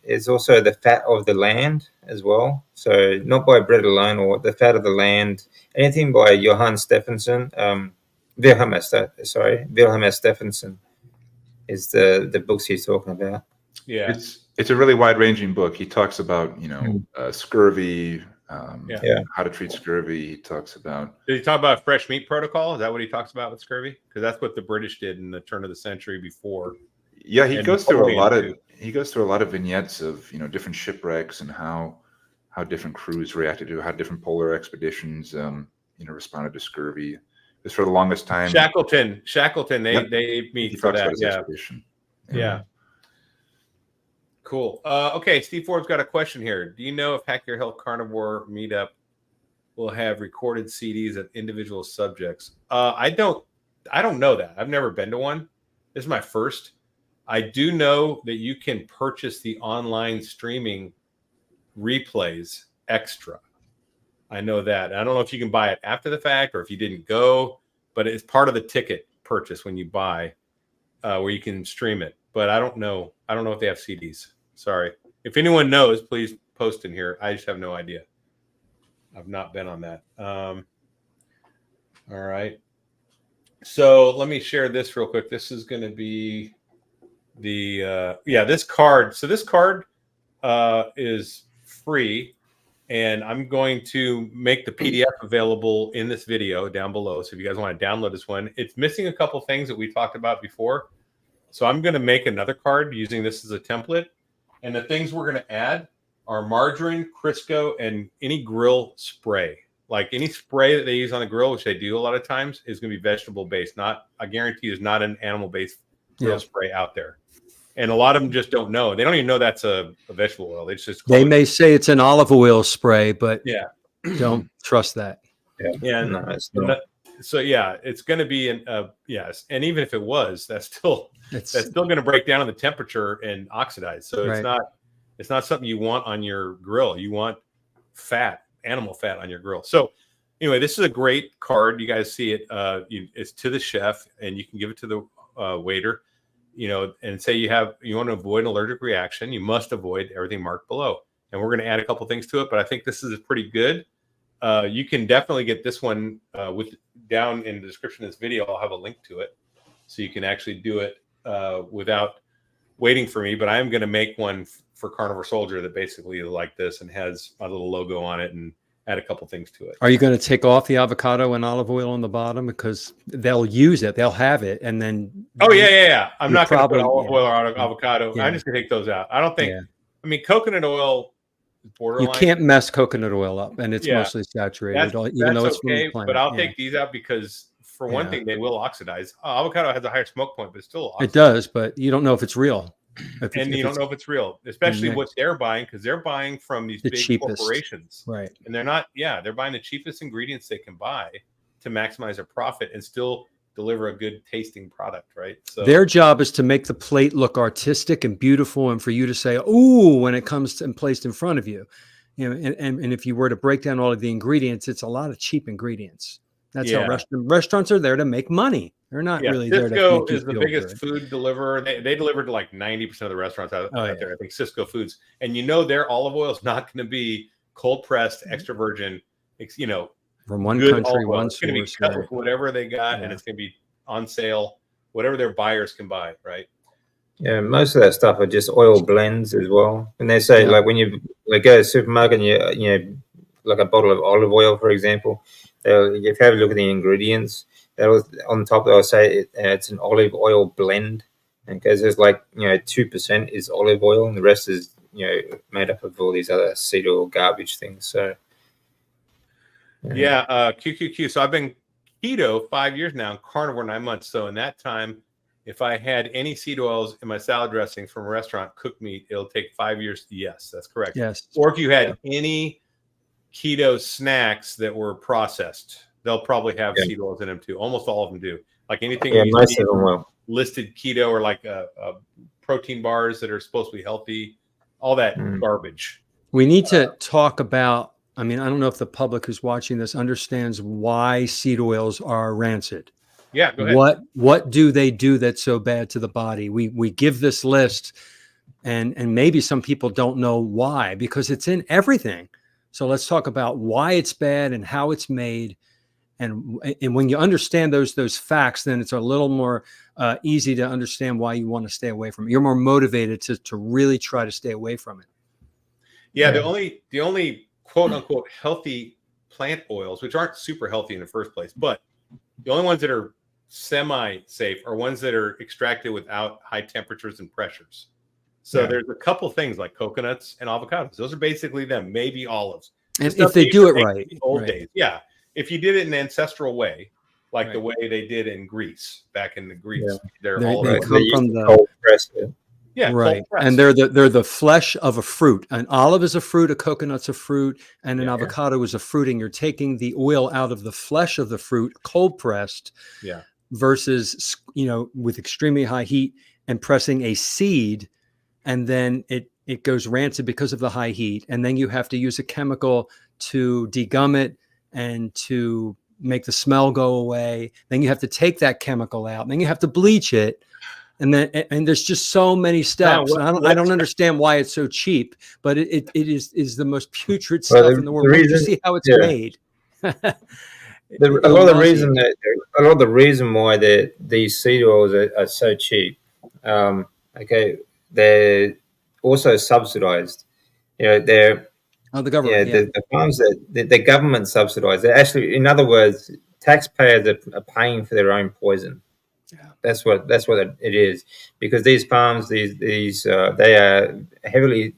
It's also The Fat of the Land as well. So not by bread alone, or The Fat of the Land. Anything by Johann Stephenson. Wilhelm S. Stephenson is the books he's talking about. Yeah, it's a really wide-ranging book. He talks about scurvy, how to treat scurvy. He talks about. Did he talk about fresh meat protocol? Is that what he talks about with scurvy? Because that's what the British did in the turn of the century before. Yeah, he goes through a lot of vignettes of different shipwrecks and how different crews reacted to, how different polar expeditions responded to scurvy. Because for the longest time, Shackleton, they ate meat for that. Expedition. Yeah. Cool. Okay, Steve Ford's got a question here. Do you know if Hack Your Health Carnivore Meetup will have recorded CDs of individual subjects? I don't know that. I've never been to one. This is my first. I do know that you can purchase the online streaming replays extra. I know that. I don't know if you can buy it after the fact or if you didn't go, but it's part of the ticket purchase when you buy, where you can stream it. But I don't know. I don't know if they have CDs. Sorry. If anyone knows, please post in here. I just have no idea. I've not been on that. All right. So let me share this real quick. This is going to be this card. So this card is free, and I'm going to make the PDF available in this video down below. So if you guys want to download this one, it's missing a couple things that we talked about before. So I'm going to make another card using this as a template. And the things we're going to add are margarine, Crisco, and any grill spray. Like any spray that they use on the grill, which they do a lot of times, is going to be vegetable based. Not, I guarantee, is not an animal based grill spray out there. And a lot of them just don't know. They don't even know that's a vegetable oil. It's just may say it's an olive oil spray, but don't trust that. Yeah. No, it's not. So it's going to be yes. And even if it was, that's still going to break down in the temperature and oxidize. So it's not something you want on your grill. You want animal fat on your grill. So anyway, this is a great card. You guys see it. It's to the chef, and you can give it to the waiter. And say you want to avoid an allergic reaction. You must avoid everything marked below. And we're going to add a couple things to it, but I think this is pretty good. You can definitely get this one down in the description of this video. I'll have a link to it, so you can actually do it without waiting for me. But I am going to make one for Carnivore Soldier that basically is like this and has my little logo on it and add a couple things to it. Are you going to take off the avocado and olive oil on the bottom, because they'll use it, they'll have it, and then I'm not going to put olive oil or avocado. I'm just going to take those out. I don't think. I mean, coconut oil. Borderline. You can't mess coconut oil up, and it's mostly saturated, even though it's okay. from the plant. But I'll take these out because, for one thing, they will oxidize. Avocado has a higher smoke point, but it still oxidizes. It does, but you don't know if it's real. You don't know if it's real, especially what they're buying, because they're buying from these big corporations, right? And they're not. They're buying the cheapest ingredients they can buy to maximize their profit and still deliver a good tasting product, right? So their job is to make the plate look artistic and beautiful, and for you to say, "Ooh," when it comes and placed in front of you. And if you were to break down all of the ingredients, it's a lot of cheap ingredients. That's Yeah. how restaurants are there to make money. They're not Yeah, really there to Cisco make you is the feel biggest good. food deliverer. They deliver to like 90% of the restaurants out yeah. there. I think Cisco Foods, and their olive oil is not going to be cold pressed, extra virgin. From one good country, olive oil. one It's going to be source. cut Yeah. with whatever they got, and Yeah. it's going to be on sale, whatever their buyers can buy. Right? Yeah, most of that stuff are just oil blends as well. And they say Yeah. like when you go to the supermarket and you like a bottle of olive oil, for example, if you have a look at the ingredients, on top they'll say it's an olive oil blend, and because there's 2% is olive oil and the rest is made up of all these other seed oil garbage things. So Yeah, QQQ. So I've been keto 5 years now, carnivore 9 months. So in that time, if I had any seed oils in my salad dressing from a restaurant, cooked meat, it'll take 5 years. Yes, that's correct. Yes. Or if you had any keto snacks that were processed, they'll probably have seed oils in them too. Almost all of them do. Like anything you most see of them will. listed keto or like protein bars that are supposed to be healthy, all that garbage. We need to talk about, I mean, I don't know if the public who's watching this understands why seed oils are rancid. Yeah, go ahead. What do they do that's so bad to the body? We give this list, and maybe some people don't know why, because it's in everything. So let's talk about why it's bad and how it's made. And when you understand those facts, then it's a little more easy to understand why you want to stay away from it. You're more motivated to really try to stay away from it. Yeah, the only quote unquote healthy plant oils, which aren't super healthy in the first place, but the only ones that are semi-safe are ones that are extracted without high temperatures and pressures. So there's a couple things like coconuts and avocados. Those are basically them, maybe olives. And if they do it right. Old days. Yeah. If you did it in an ancestral way, like the way they did in Greece, back in the Greece. They olive come from the cold press it. Yeah, right. And they're the flesh of a fruit. An olive is a fruit, a coconut's a fruit, and an avocado is a fruit. And you're taking the oil out of the flesh of the fruit, cold pressed, versus with extremely high heat and pressing a seed, and then it goes rancid because of the high heat. And then you have to use a chemical to degum it and to make the smell go away. Then you have to take that chemical out. And then you have to bleach it. And there's just so many steps. I don't understand why it's so cheap, but it is the most putrid stuff in the world. You see how it's made. A lot of the reason why these seed oils are so cheap. They're also subsidized. They're the government. The farms that the government subsidized. They're actually, in other words, taxpayers are paying for their own poison. That's what it is, because these farms, they are heavily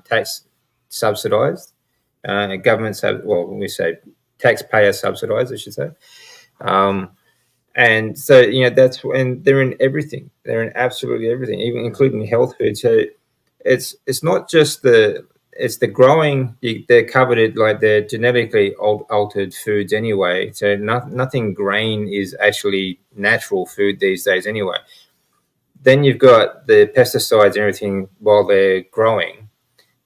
tax subsidized. Governments have, we say taxpayer subsidized, I should say. And so and they're in everything. They're in absolutely everything, even including health food. So it's not just it's the growing. They're covered it like they're genetically altered foods anyway. So nothing grain is actually natural food these days anyway. Then you've got the pesticides and everything while they're growing.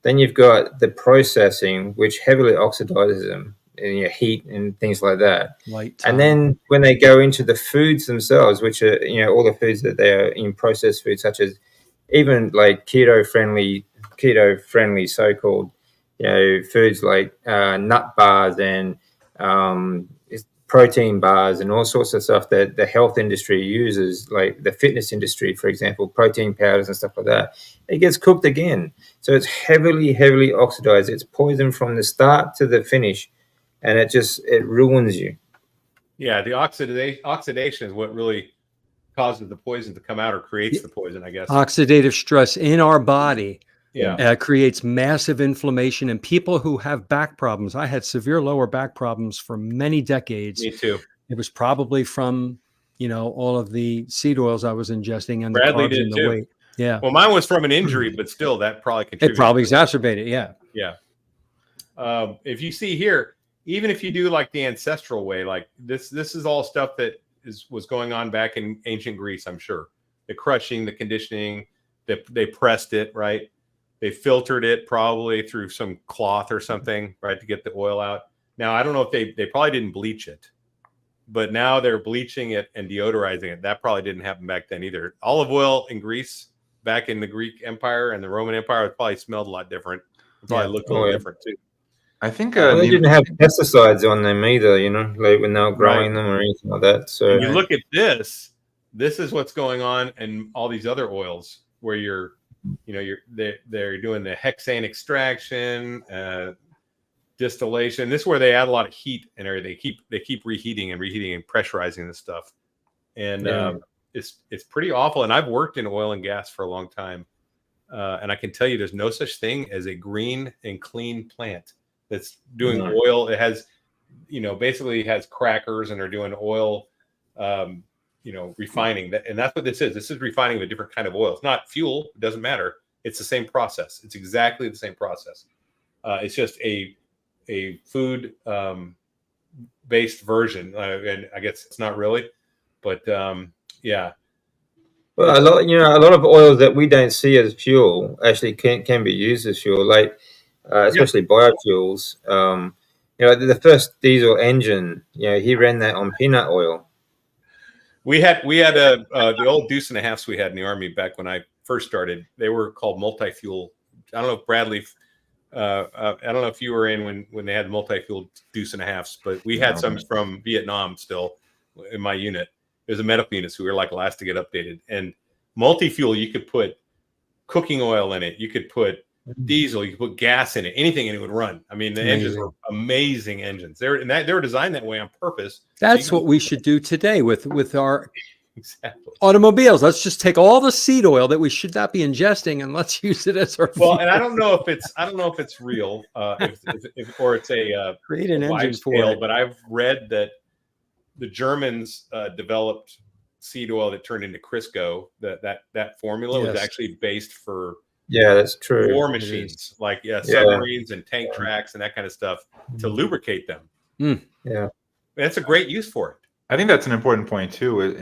Then you've got the processing, which heavily oxidizes them in heat and things like that. And then when they go into the foods themselves, which are all the foods that they are in processed foods, such as even like keto friendly so-called foods like nut bars and protein bars and all sorts of stuff that the health industry uses, like the fitness industry, for example, protein powders and stuff like that. It gets cooked again, so it's heavily oxidized. It's poison from the start to the finish, and it ruins you. Yeah, the oxidation is what really causes the poison to come out, or creates the poison, I guess. Oxidative stress in our body creates massive inflammation. And people who have back problems, I had severe lower back problems for many decades. Me too. It was probably from all of the seed oils I was ingesting and Bradley the carbs and the weight. Yeah. Well, mine was from an injury, but still, that probably contributed. It probably exacerbated. Yeah. Yeah. If you see here, even if you do like the ancestral way, like this is all stuff that was going on back in ancient Greece, I'm sure. The crushing, the conditioning, they pressed it, right? They filtered it probably through some cloth or something, right, to get the oil out. Now, I don't know if they probably didn't bleach it. but now they're bleaching it and deodorizing it. That probably didn't happen back then either. Olive oil in Greece back in the Greek Empire and the Roman Empire, it probably smelled a lot different. It probably looked a little different too. I think Well, they didn't have pesticides on them either, like when they were growing them or anything like that. So and you look at this is what's going on in all these other oils where they're doing the hexane extraction, distillation. This is where they add a lot of heat and everything. They keep reheating and pressurizing this stuff. And it's pretty awful. And I've worked in oil and gas for a long time. And I can tell you there's no such thing as a green and clean plant that's doing oil. It has, basically has crackers and they're doing oil, refining. And that's what this is. This is refining of a different kind of oil. It's not fuel. It doesn't matter. It's the same process. It's exactly the same process. It's just a food based version. And I guess it's not really, but yeah. Well, a lot of oils that we don't see as fuel actually can be used as fuel, like especially biofuels. The first diesel engine, he ran that on peanut oil. We had the old deuce and a halfs we had in the Army back when I first started. They were called multi-fuel. I don't know if Bradley, I don't know if you were in when they had multi-fuel deuce and a halfs, but we had some from Vietnam still in my unit. There's a medical unit, so we were like last to get updated. And multi-fuel, you could put cooking oil in it. You could put diesel. You could put gas in it. Anything, and it would run. I mean, the engines were amazing engines. They were designed that way on purpose. That's what we should do today with our automobiles. Let's just take all the seed oil that we should not be ingesting and let's use it as our fuel. And I don't know if it's real, or it's a create an engine for it. But I've read that the Germans developed seed oil that turned into Crisco. That formula was actually based for that's true. War machines, like submarines and tank tracks and that kind of stuff to lubricate them. Yeah, that's a great use for it. I think that's an important point too.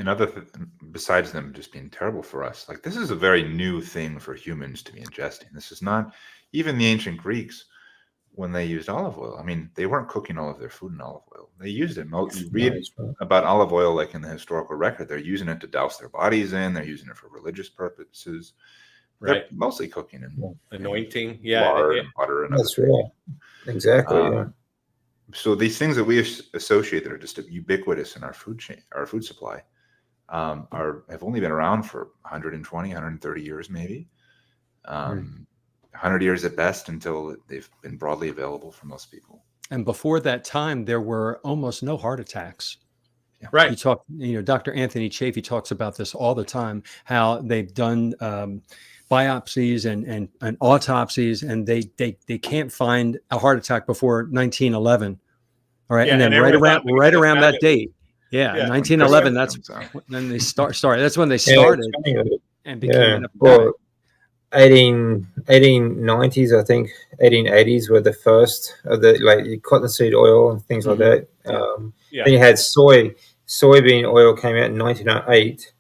Besides them just being terrible for us, like this is a very new thing for humans to be ingesting. This is not even the ancient Greeks. When they used olive oil, I mean, they weren't cooking all of their food in olive oil. They used it. You read about olive oil, like in the historical record, they're using it to douse their bodies in. They're using it for religious purposes. They're mostly cooking and anointing, lard and butter. And that's right. Exactly. So these things that we associate that are just ubiquitous in our food chain, our food supply, have only been around for 120, 130 years, maybe. 100 years at best until they've been broadly available for most people. And before that time, there were almost no heart attacks. Yeah. Right. You talk, Dr. Anthony Chafee talks about this all the time, how they've done biopsies and autopsies, and they can't find a heart attack before 1911. All right. And then right around that date. Yeah. 1911. That's when they started. That's when they started and became an epidemic. 1890s, I think 1880s were the first of the cottonseed oil and things like that. Then you had soybean oil came out in 1908,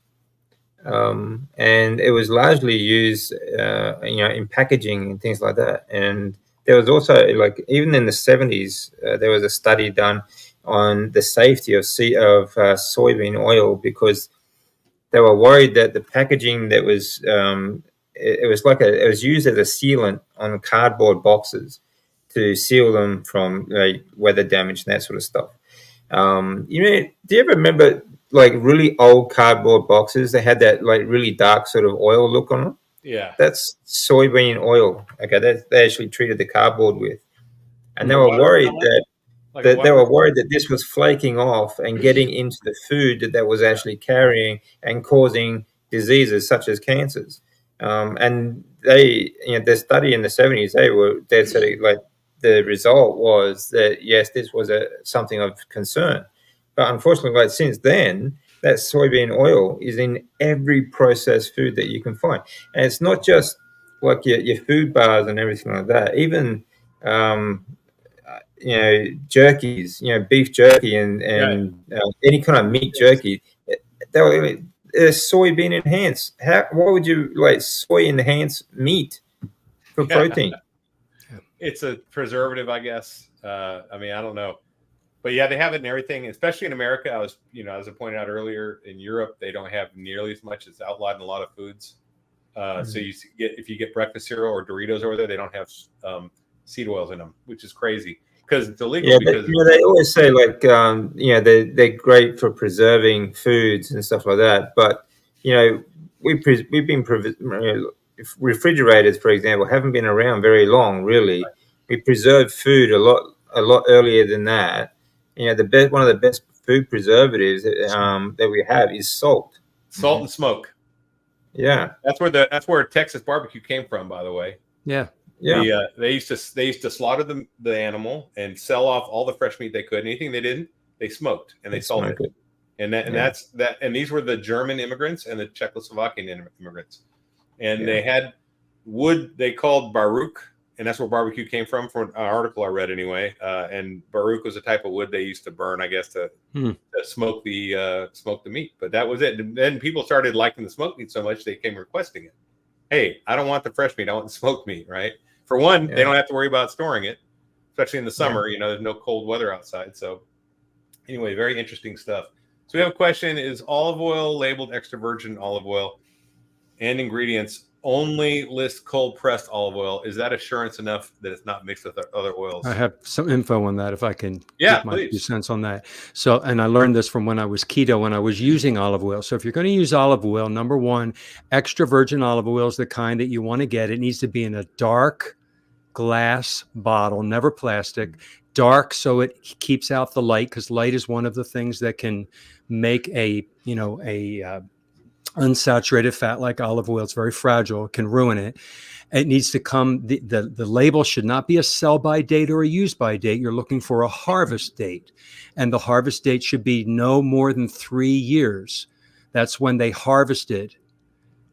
and it was largely used, in packaging and things like that. And there was also even in the 70s, there was a study done on the safety of soybean oil because they were worried that the packaging that was it was used as a sealant on cardboard boxes to seal them from weather damage and that sort of stuff. Do you ever remember really old cardboard boxes? They had that really dark sort of oil look on them. Yeah, that's soybean oil. Okay, that they actually treated the cardboard with, and they were worried that this was flaking off and getting into the food that was actually carrying and causing diseases such as cancers. And they, the study in the 70s, they said the result was that yes, this was something of concern, but unfortunately, since then, that soybean oil is in every processed food that you can find, and it's not just your food bars and everything like that. Even jerkies, beef jerky and any kind of meat jerky, it's soybean enhanced. Why would you soy enhanced meat for protein? It's a preservative, I guess. I mean, I don't know. But yeah, they have it in everything, especially in America. As I pointed out earlier, in Europe, they don't have nearly as much. It's outlawed in a lot of foods. So if you get breakfast cereal or Doritos over there, they don't have seed oils in them, which is crazy because it's illegal. Yeah, because they always say like they're great for preserving foods and stuff like that. But we've been refrigerators, for example, haven't been around very long. Really, we preserve food a lot earlier than that. One of the best food preservatives that we have is salt. Salt and smoke. Yeah, that's where Texas barbecue came from, by the way. Yeah. They used to slaughter the animal and sell off all the fresh meat they could. Anything they didn't, they smoked and they sold it. And these were the German immigrants and the Czechoslovakian immigrants, and they had wood they called Baruch, and that's where barbecue came from an article I read anyway. And Baruch was a type of wood they used to burn, I guess, to smoke the meat. But that was it. And then people started liking the smoked meat so much they came requesting it. Hey, I don't want the fresh meat. I want the smoked meat, right? For one, they don't have to worry about storing it, especially in the summer. There's no cold weather outside. So anyway, very interesting stuff. So we have a question. Is olive oil labeled extra virgin olive oil and ingredients only list cold pressed olive oil? Is that assurance enough that it's not mixed with other oils? I have some info on that if I can get my 2 cents on that. So, and I learned this from when I was keto, when I was using olive oil. So if you're going to use olive oil, number one, extra virgin olive oil is the kind that you want to get. It needs to be in a dark glass bottle, never plastic. Dark so it keeps out the light, because light is one of the things that can make a unsaturated fat like olive oil. It's very fragile, it can ruin it. It needs to come, the label should not be a sell by date or a use by date. You're looking for a harvest date, and the harvest date should be no more than 3 years. That's when they harvested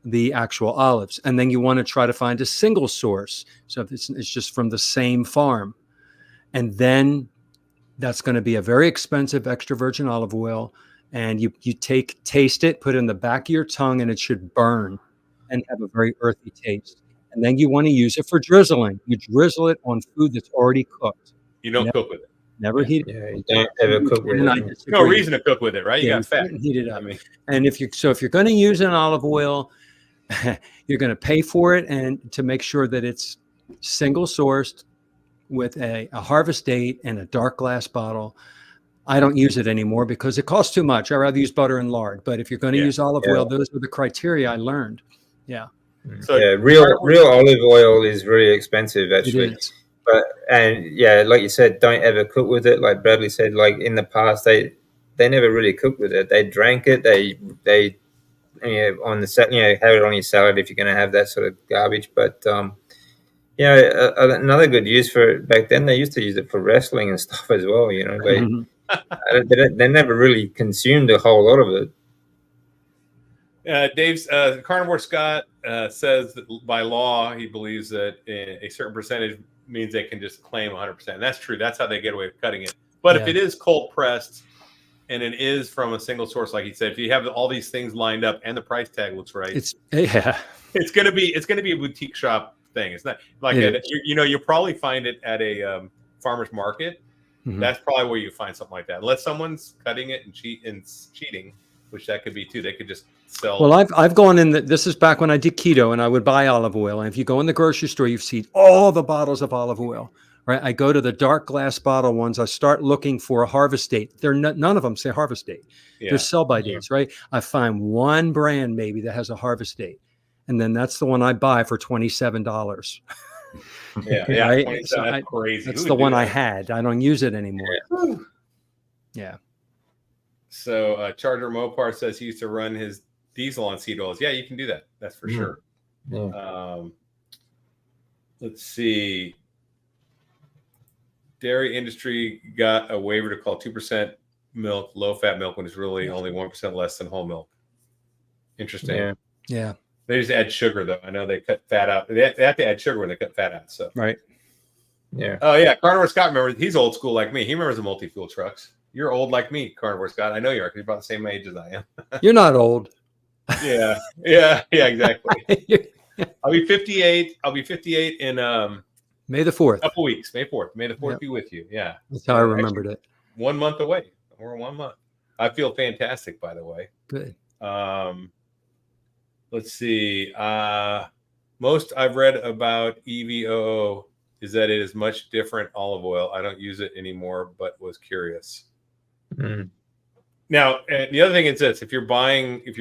the actual olives. And then you want to try to find a single source, so if it's just from the same farm. And then that's going to be a very expensive extra virgin olive oil. And you taste it, put it in the back of your tongue, and it should burn and have a very earthy taste. And then you want to use it for drizzling. You drizzle it on food that's already cooked. You don't cook with it. Never heat it. Yeah, you don't ever cook with it. No reason to cook with it, right? You got fat. Heat it up. And if you're going to use an olive oil, you're going to pay for it, and to make sure that it's single sourced with a harvest date and a dark glass bottle. I don't use it anymore because it costs too much. I'd rather use butter and lard. But if you're going to use olive oil, those are the criteria I learned. Yeah. So real olive oil is really expensive, actually. It is. But like you said, don't ever cook with it. Like Bradley said, like in the past, they never really cooked with it. They drank it. They on the have it on your salad if you're going to have that sort of garbage. But another good use for it back then, they used to use it for wrestling and stuff as well. They never really consumed a whole lot of it. Dave's Carnivore Scott says that by law he believes that a certain percentage means they can just claim 100%. And that's true. That's how they get away with cutting it. But if it is cold pressed and it is from a single source, like he said, if you have all these things lined up and the price tag looks right, it's gonna be a boutique shop thing. It's not like you'll probably find it at a farmer's market. Mm-hmm. That's probably where you find something like that, unless someone's cutting it and cheating, which that could be too. They could just sell. Well, I've gone in. This is back when I did keto, and I would buy olive oil. And if you go in the grocery store, you see all the bottles of olive oil. Right? I go to the dark glass bottle ones. I start looking for a harvest date. None of them say harvest date. They're sell by dates, right? I find one brand maybe that has a harvest date, and then that's the one I buy for $27. Right? So that's crazy. That's the one I had. I don't use it anymore. Yeah. So Charger Mopar says he used to run his diesel on seed oils. Yeah, you can do that. That's for sure. Yeah. Let's see. Dairy industry got a waiver to call 2% milk low-fat milk when it's really only 1% less than whole milk. Interesting. Yeah. They just add sugar, though. I know they cut fat out. They have to add sugar when they cut fat out. So right. Yeah. Oh yeah, Carnivore Scott. Remember, he's old school like me. He remembers the multi-fuel trucks. You're old like me, Carnivore Scott. I know you are because you're about the same age as I am. You're not old. Yeah, exactly. I'll be 58. I'll be 58 in May the 4th. A couple weeks. May 4th. May the 4th be with you. Yeah. That's how I remembered it. 1 month away. We're 1 month. I feel fantastic, by the way. Good. Let's see. Most I've read about EVOO is that it is much different olive oil. I don't use it anymore, but was curious. Mm. Now, the other thing is this: if you're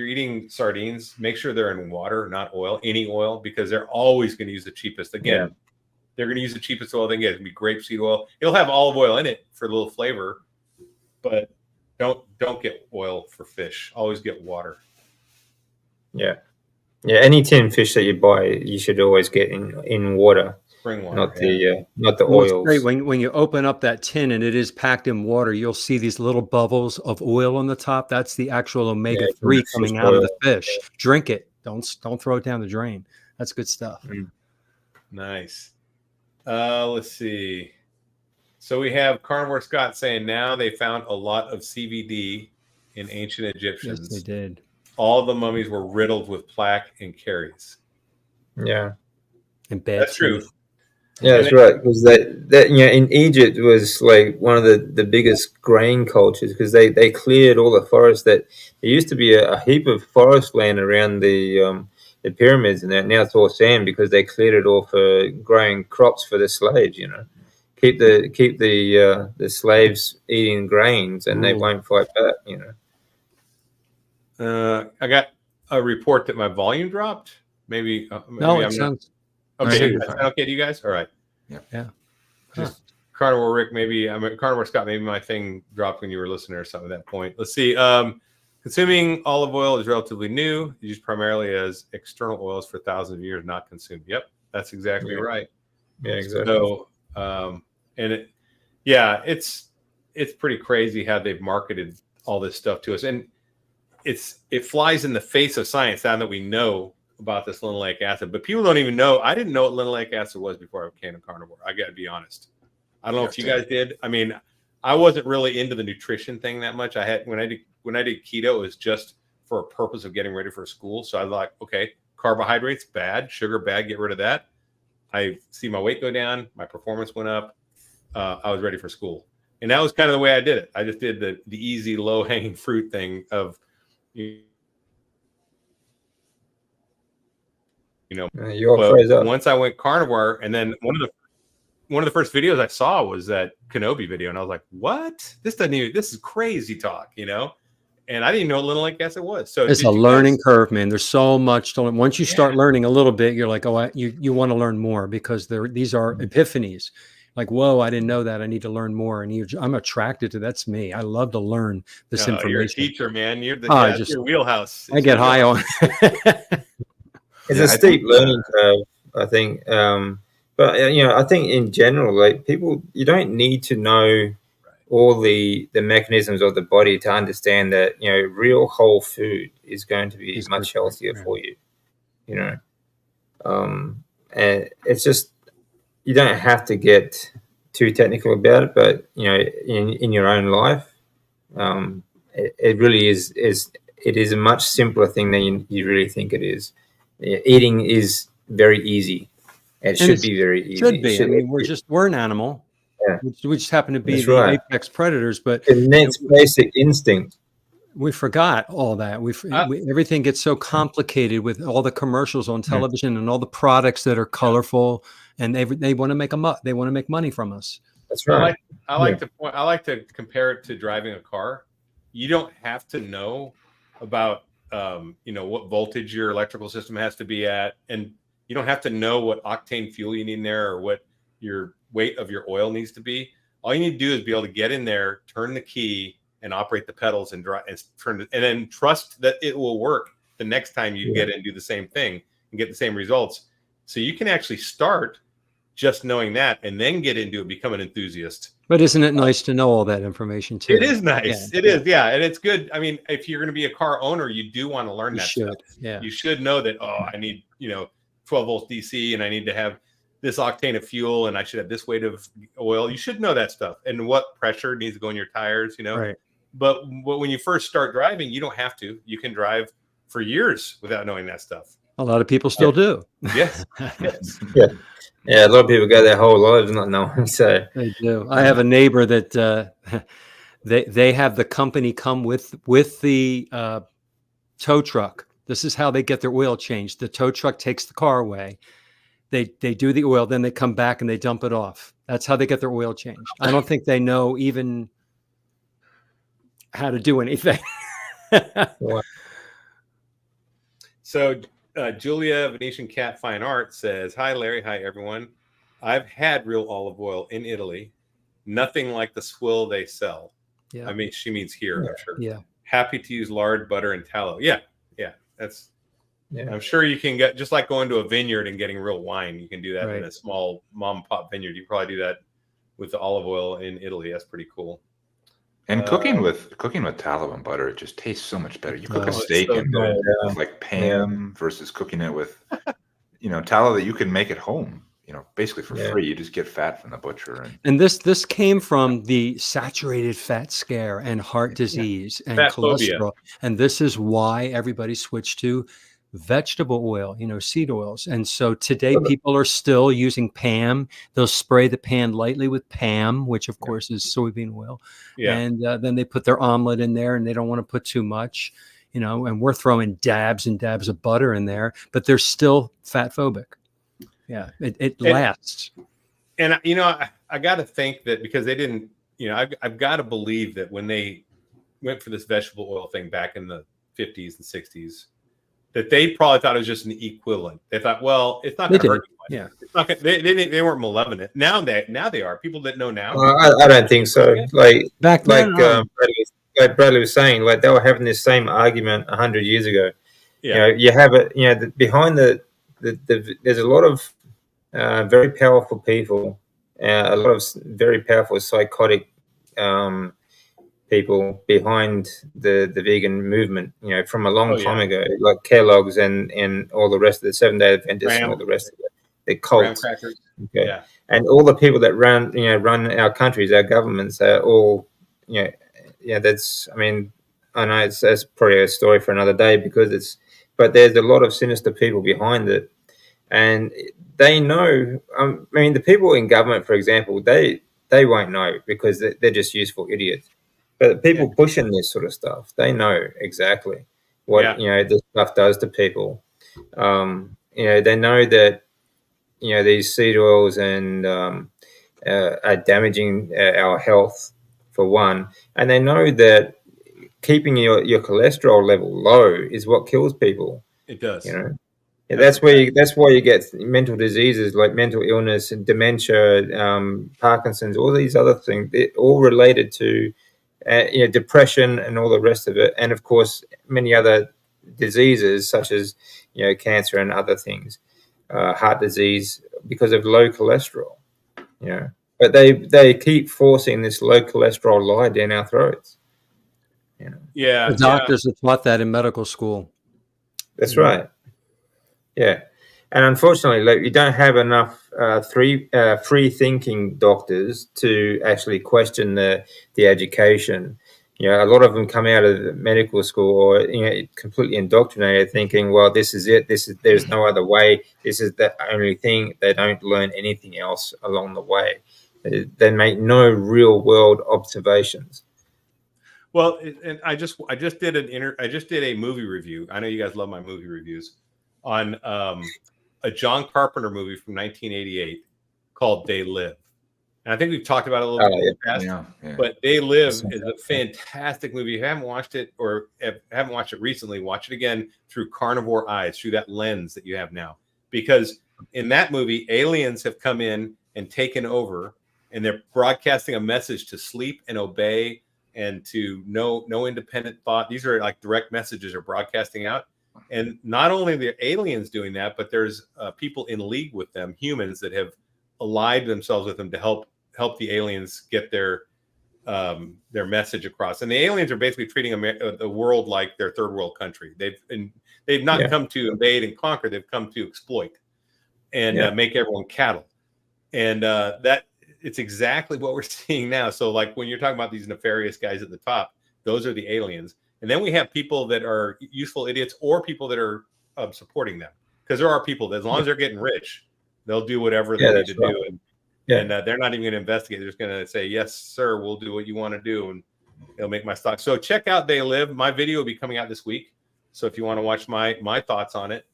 eating sardines, make sure they're in water, not oil, any oil, because they're always going to use the cheapest. Again, they're going to use the cheapest oil they can get. It's going to be grapeseed oil. It'll have olive oil in it for a little flavor, but don't get oil for fish. Always get water. Yeah. Any tin fish that you buy, you should always get in water, Spring water, not the Well, it's oils. great. When you open up that tin and it is packed in water, you'll see these little bubbles of oil on the top. That's the actual omega-3 coming out of the fish. Drink it. Don't throw it down the drain. That's good stuff. Nice. Let's see. So we have Carnivore Scott saying now they found a lot of CBD in ancient Egyptians. Yes, they did. All the mummies were riddled with plaque and caries. Yeah. And bad That's true. teeth. Yeah, that's right. Because that in Egypt was like one of the biggest grain cultures, because they cleared all the forest. That there used to be a heap of forest land around the pyramids, and that now it's all sand because they cleared it all for growing crops for the slaves. Keep the slaves eating grains, and they won't fight back. I got a report that my volume dropped. Maybe No, I'm it not. sounds Okay, Right. is that okay to you guys? All right. yeah. Just Carnivore Rick, maybe Carnivore Scott, maybe my thing dropped when you were listening or something at that point. Let's see. Consuming olive oil is relatively new, used primarily as external oils for thousands of years, not consumed. Yep, that's exactly right. Yeah, exactly. So, it's pretty crazy how they've marketed all this stuff to us, and it flies in the face of science now that we know about this linoleic acid, but people don't even know. I didn't know what linoleic acid was before I became a carnivore. I got to be honest. I don't know if you guys did. I mean, I wasn't really into the nutrition thing that much. I had when I did keto, it was just for a purpose of getting ready for school. So I was like, okay, carbohydrates bad, sugar bad, get rid of that. I see my weight go down, my performance went up. I was ready for school, and that was kind of the way I did it. I just did the easy, low hanging fruit thing of once I went carnivore, and then one of the first videos I saw was that Kenobi video, and I was like, "What? This is crazy talk," And I didn't even know what linoleic acid was. So it's a learning curve, man. There's so much to learn. Once you start learning a little bit, you're like, oh, you want to learn more, because these are epiphanies. Like, whoa, I didn't know that. I need to learn more. And I'm attracted to that's me. I love to learn this information. You're a teacher, man. You're that's your wheelhouse. I get high on. It's a steep learning curve, I think. But I think in general, like people, you don't need to know all the mechanisms of the body to understand that real whole food is going to be much healthier for you. And it's just, you don't have to get too technical about it, but in your own life, it really is it is a much simpler thing than you really think it is. Eating is very easy. It should be very easy. Should be. I mean, we're an animal. Yeah. We just happen to be the apex predators, but the next basic instinct. We forgot all that. Everything gets so complicated with all the commercials on television and all the products that are colorful, and they want to make they want to make money from us. That's right. I like to compare it to driving a car. You don't have to know about what voltage your electrical system has to be at, and you don't have to know what octane fuel you need in there or what your weight of your oil needs to be. All you need to do is be able to get in there, turn the key, and operate the pedals and drive and turn it, and then trust that it will work the next time you get in and do the same thing and get the same results. So you can actually start just knowing that and then get into it, become an enthusiast. But isn't it nice to know all that information too? It is nice. Yeah, it is. Yeah. And it's good. I mean, if you're going to be a car owner, you do want to learn that stuff. Yeah. You should know that, I need, 12 volts DC, and I need to have this octane of fuel, and I should have this weight of oil. You should know that stuff and what pressure needs to go in your tires, Right. But when you first start driving, you don't have to. You can drive for years without knowing that stuff. A lot of people still do. Yes. Yes. Yeah, a lot of people go their whole lives not knowing. So they do. I have a neighbor that They have the company come with the tow truck. This is how they get their oil changed. The tow truck takes the car away. They do the oil, then they come back and they dump it off. That's how they get their oil changed. I don't think they know even how to do anything. So Julia Venetian Cat Fine Art says, "Hi Larry, hi everyone. I've had real olive oil in Italy. Nothing like the swill they sell." Yeah. I mean, she means here, I'm sure. Yeah. Happy to use lard, butter, and tallow. Yeah. That's. Yeah. I'm sure you can get, just like going to a vineyard and getting real wine. You can do that Right. in a small mom and pop vineyard. You probably do that with the olive oil in Italy. That's pretty cool. And cooking with tallow and butter, it just tastes so much better. You cook a it's steak so and good. with like Pam versus cooking it with, tallow that you can make at home. Basically for free. You just get fat from the butcher. And this came from the saturated fat scare and heart disease and Fat cholesterol. phobia. And this is why everybody switched to vegetable oil, seed oils. And so today people are still using Pam. They'll spray the pan lightly with Pam, which of course is soybean oil. Yeah. And then they put their omelet in there and they don't want to put too much, and we're throwing dabs and dabs of butter in there, but they're still fat phobic. Yeah, it lasts. And I got to think that because they didn't, I've got to believe that when they went for this vegetable oil thing back in the 50s and 60s, that they probably thought it was just an equivalent. They thought, well, it's not going to hurt anyone. Yeah, it's not gonna, they weren't malevolent. Now they are. People that know now. I don't think so. Like back then, Bradley was saying, like they were having this same argument 100 years ago. Yeah. You have it. Behind there's a lot of very powerful people, a lot of very powerful psychotic people behind the vegan movement, from a long time ago, like Kellogg's and all the rest of the 7-Day Adventists and all the rest of it, the cults. Okay. Yeah. And all the people that run our countries, our governments are all, that's, I know that's probably a story for another day but there's a lot of sinister people behind it. And they know, the people in government, for example, they won't know because they're just useful idiots. But people pushing this sort of stuff, they know exactly what, this stuff does to people. They know that, these seed oils and are damaging our health, for one. And they know that keeping your cholesterol level low is what kills people. It does. Yeah, that's why you get mental diseases like mental illness and dementia, Parkinson's, all these other things. They're all related to depression and all the rest of it, and of course many other diseases such as cancer and other things, heart disease, because of low cholesterol. But they keep forcing this low cholesterol lie down our throats. Yeah, the doctors are taught that in medical school. That's right. Yeah, and unfortunately, you don't have enough free-thinking doctors to actually question the education. A lot of them come out of medical school or completely indoctrinated, thinking, well, this is it. There's no other way. This is the only thing. They don't learn anything else along the way. They make no real-world observations. Well, and I just did a movie review. I know you guys love my movie reviews on a John Carpenter movie from 1988 called They Live. And I think we've talked about it a little bit in the past. Yeah. But They Live is a fantastic movie. If you haven't watched it or haven't watched it recently, watch it again through carnivore eyes, through that lens that you have now. Because in that movie, aliens have come in and taken over, and they're broadcasting a message to sleep and obey and to no independent thought. These are like direct messages are broadcasting out. And not only the aliens doing that, but there's people in league with them, humans that have allied themselves with them to help the aliens get their message across. And the aliens are basically treating the world like their third world country. They've not come to invade and conquer. They've come to exploit and make everyone cattle. And that it's exactly what we're seeing now. So like when you're talking about these nefarious guys at the top, those are the aliens. And then we have people that are useful idiots or people that are supporting them. Because there are people that, as long as they're getting rich, they'll do whatever they need to do. And they're not even going to investigate. They're just going to say, yes, sir, we'll do what you want to do. It'll make my stock. So check out They Live. My video will be coming out this week. So if you want to watch my thoughts on it,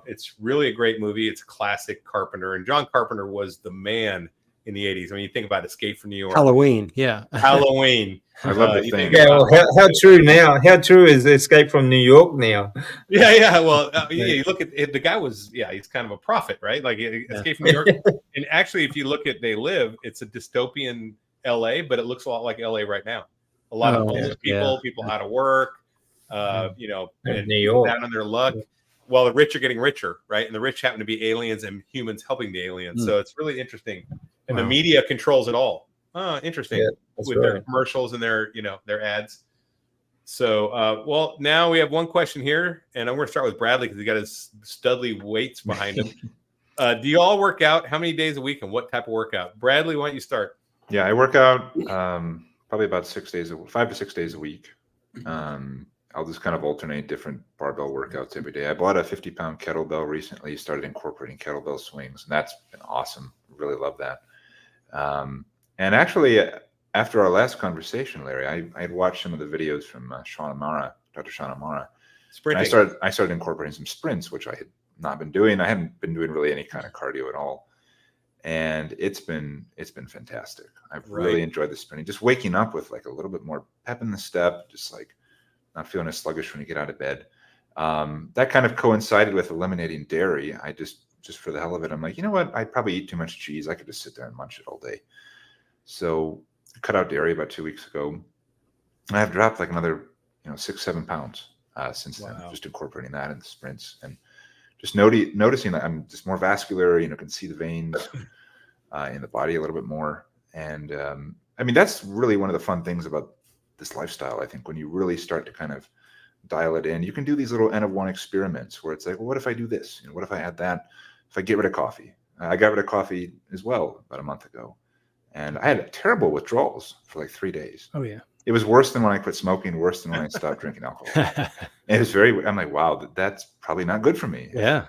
it's really a great movie. It's a classic Carpenter, and John Carpenter was the man in the 80s. When you think about Escape from New York, Halloween, yeah. Halloween. I love the thing. Yeah, well, how true now? How true is Escape from New York now? Yeah. Well, you look at it, the guy was, he's kind of a prophet, right? Like Escape from New York. And actually, if you look at They Live, it's a dystopian LA, but it looks a lot like LA right now. A lot of homeless people out of work, and New York down on their luck. Well, the rich are getting richer, right? And the rich happen to be aliens and humans helping the aliens. So it's really interesting. And the media controls it all. Oh, interesting. Yeah, with their commercials and their ads. So, well, now we have one question here, and I'm going to start with Bradley because he got his studly weights behind him. Do you all work out? How many days a week and what type of workout? Bradley, why don't you start? Yeah, I work out probably about 5 to 6 days a week. I'll just kind of alternate different barbell workouts every day. I bought a 50-pound kettlebell recently, started incorporating kettlebell swings, and that's been awesome. Really love that. And actually, after our last conversation, Larry, I had watched some of the videos from Dr. Sean Amara. Sprinting. And I started incorporating some sprints, which I had not been doing. I hadn't been doing really any kind of cardio at all. And it's been fantastic. I've really enjoyed the sprinting. Just waking up with like a little bit more pep in the step, just like not feeling as sluggish when you get out of bed. That kind of coincided with eliminating dairy. I just for the hell of it, I'm like, you know what? I probably eat too much cheese. I could just sit there and munch it all day. So I cut out dairy about 2 weeks ago. I have dropped like another 6-7 pounds since then, just incorporating that in the sprints and just noticing that I'm just more vascular, can see the veins in the body a little bit more. And I mean, that's really one of the fun things about this lifestyle. I think when you really start to kind of dial it in, you can do these little N of 1 experiments where it's like, well, what if I do this? What if I add that? If I get rid of coffee? I got rid of coffee as well about a month ago. And I had terrible withdrawals for like 3 days. Oh, yeah. It was worse than when I quit smoking, worse than when I stopped drinking alcohol. And it was I'm like, wow, that's probably not good for me. Yeah.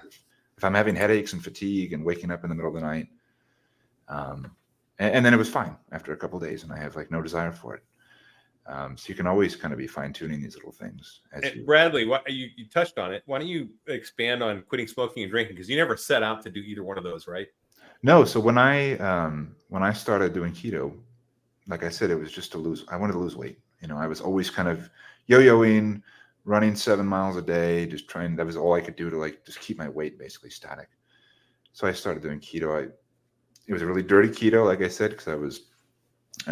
If I'm having headaches and fatigue and waking up in the middle of the night. And then it was fine after a couple of days and I have like no desire for it. So you can always kind of be fine tuning these little things. Bradley, you touched on it. Why don't you expand on quitting smoking and drinking? Because you never set out to do either one of those, right? No. So when I started doing keto, like I said, it was just I wanted to lose weight. I was always kind of yo-yoing, running 7 miles a day, just trying. That was all I could do to like just keep my weight basically static. So I started doing keto. It was a really dirty keto, like I said, because I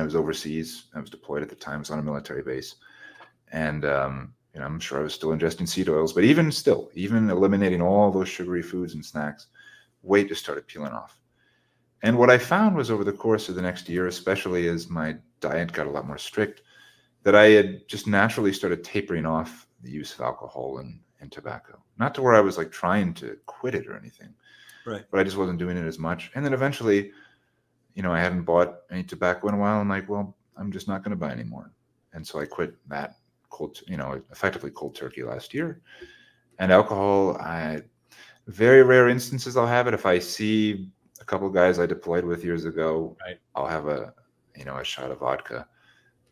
was overseas. I was deployed at the time. I was on a military base. And, I'm sure I was still ingesting seed oils, but even eliminating all those sugary foods and snacks, weight just started peeling off. And what I found was over the course of the next year, especially as my diet got a lot more strict, that I had just naturally started tapering off the use of alcohol and tobacco. Not to where I was like trying to quit it or anything, right? But I just wasn't doing it as much. And then eventually, I hadn't bought any tobacco in a while. I'm like, well, I'm just not going to buy anymore. And so I quit that effectively cold turkey last year. And alcohol, very rare instances I'll have it. If I see a couple of guys I deployed with years ago, right, I'll have a shot of vodka,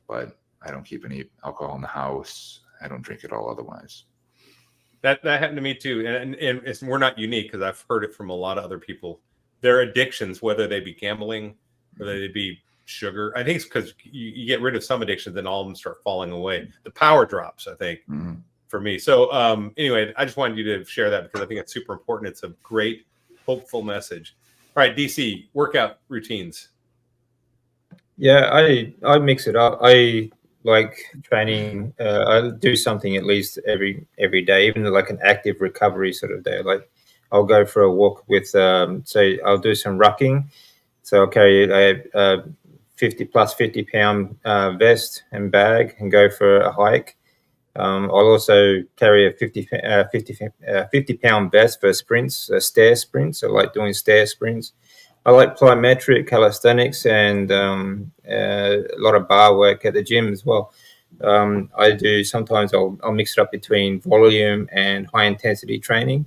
but I don't keep any alcohol in the house. I don't drink it all otherwise. That happened to me too. And we're not unique because I've heard it from a lot of other people. Their addictions, whether they be gambling, whether they be sugar. I think it's because you get rid of some addictions, then all of them start falling away. The power drops, I think, for me. So anyway, I just wanted you to share that because I think it's super important. It's a great, hopeful message. All right, DC, workout routines. Yeah, I mix it up. I like training. I do something at least every day, even like an active recovery sort of day. Like I'll go for a walk with, say I'll do some rucking. So I'll carry a 50 pound vest and bag and go for a hike. I'll also carry a 50 pound vest for sprints, stair sprints. I like doing stair sprints. I like plyometric calisthenics and a lot of bar work at the gym as well. Sometimes I'll mix it up between volume and high intensity training.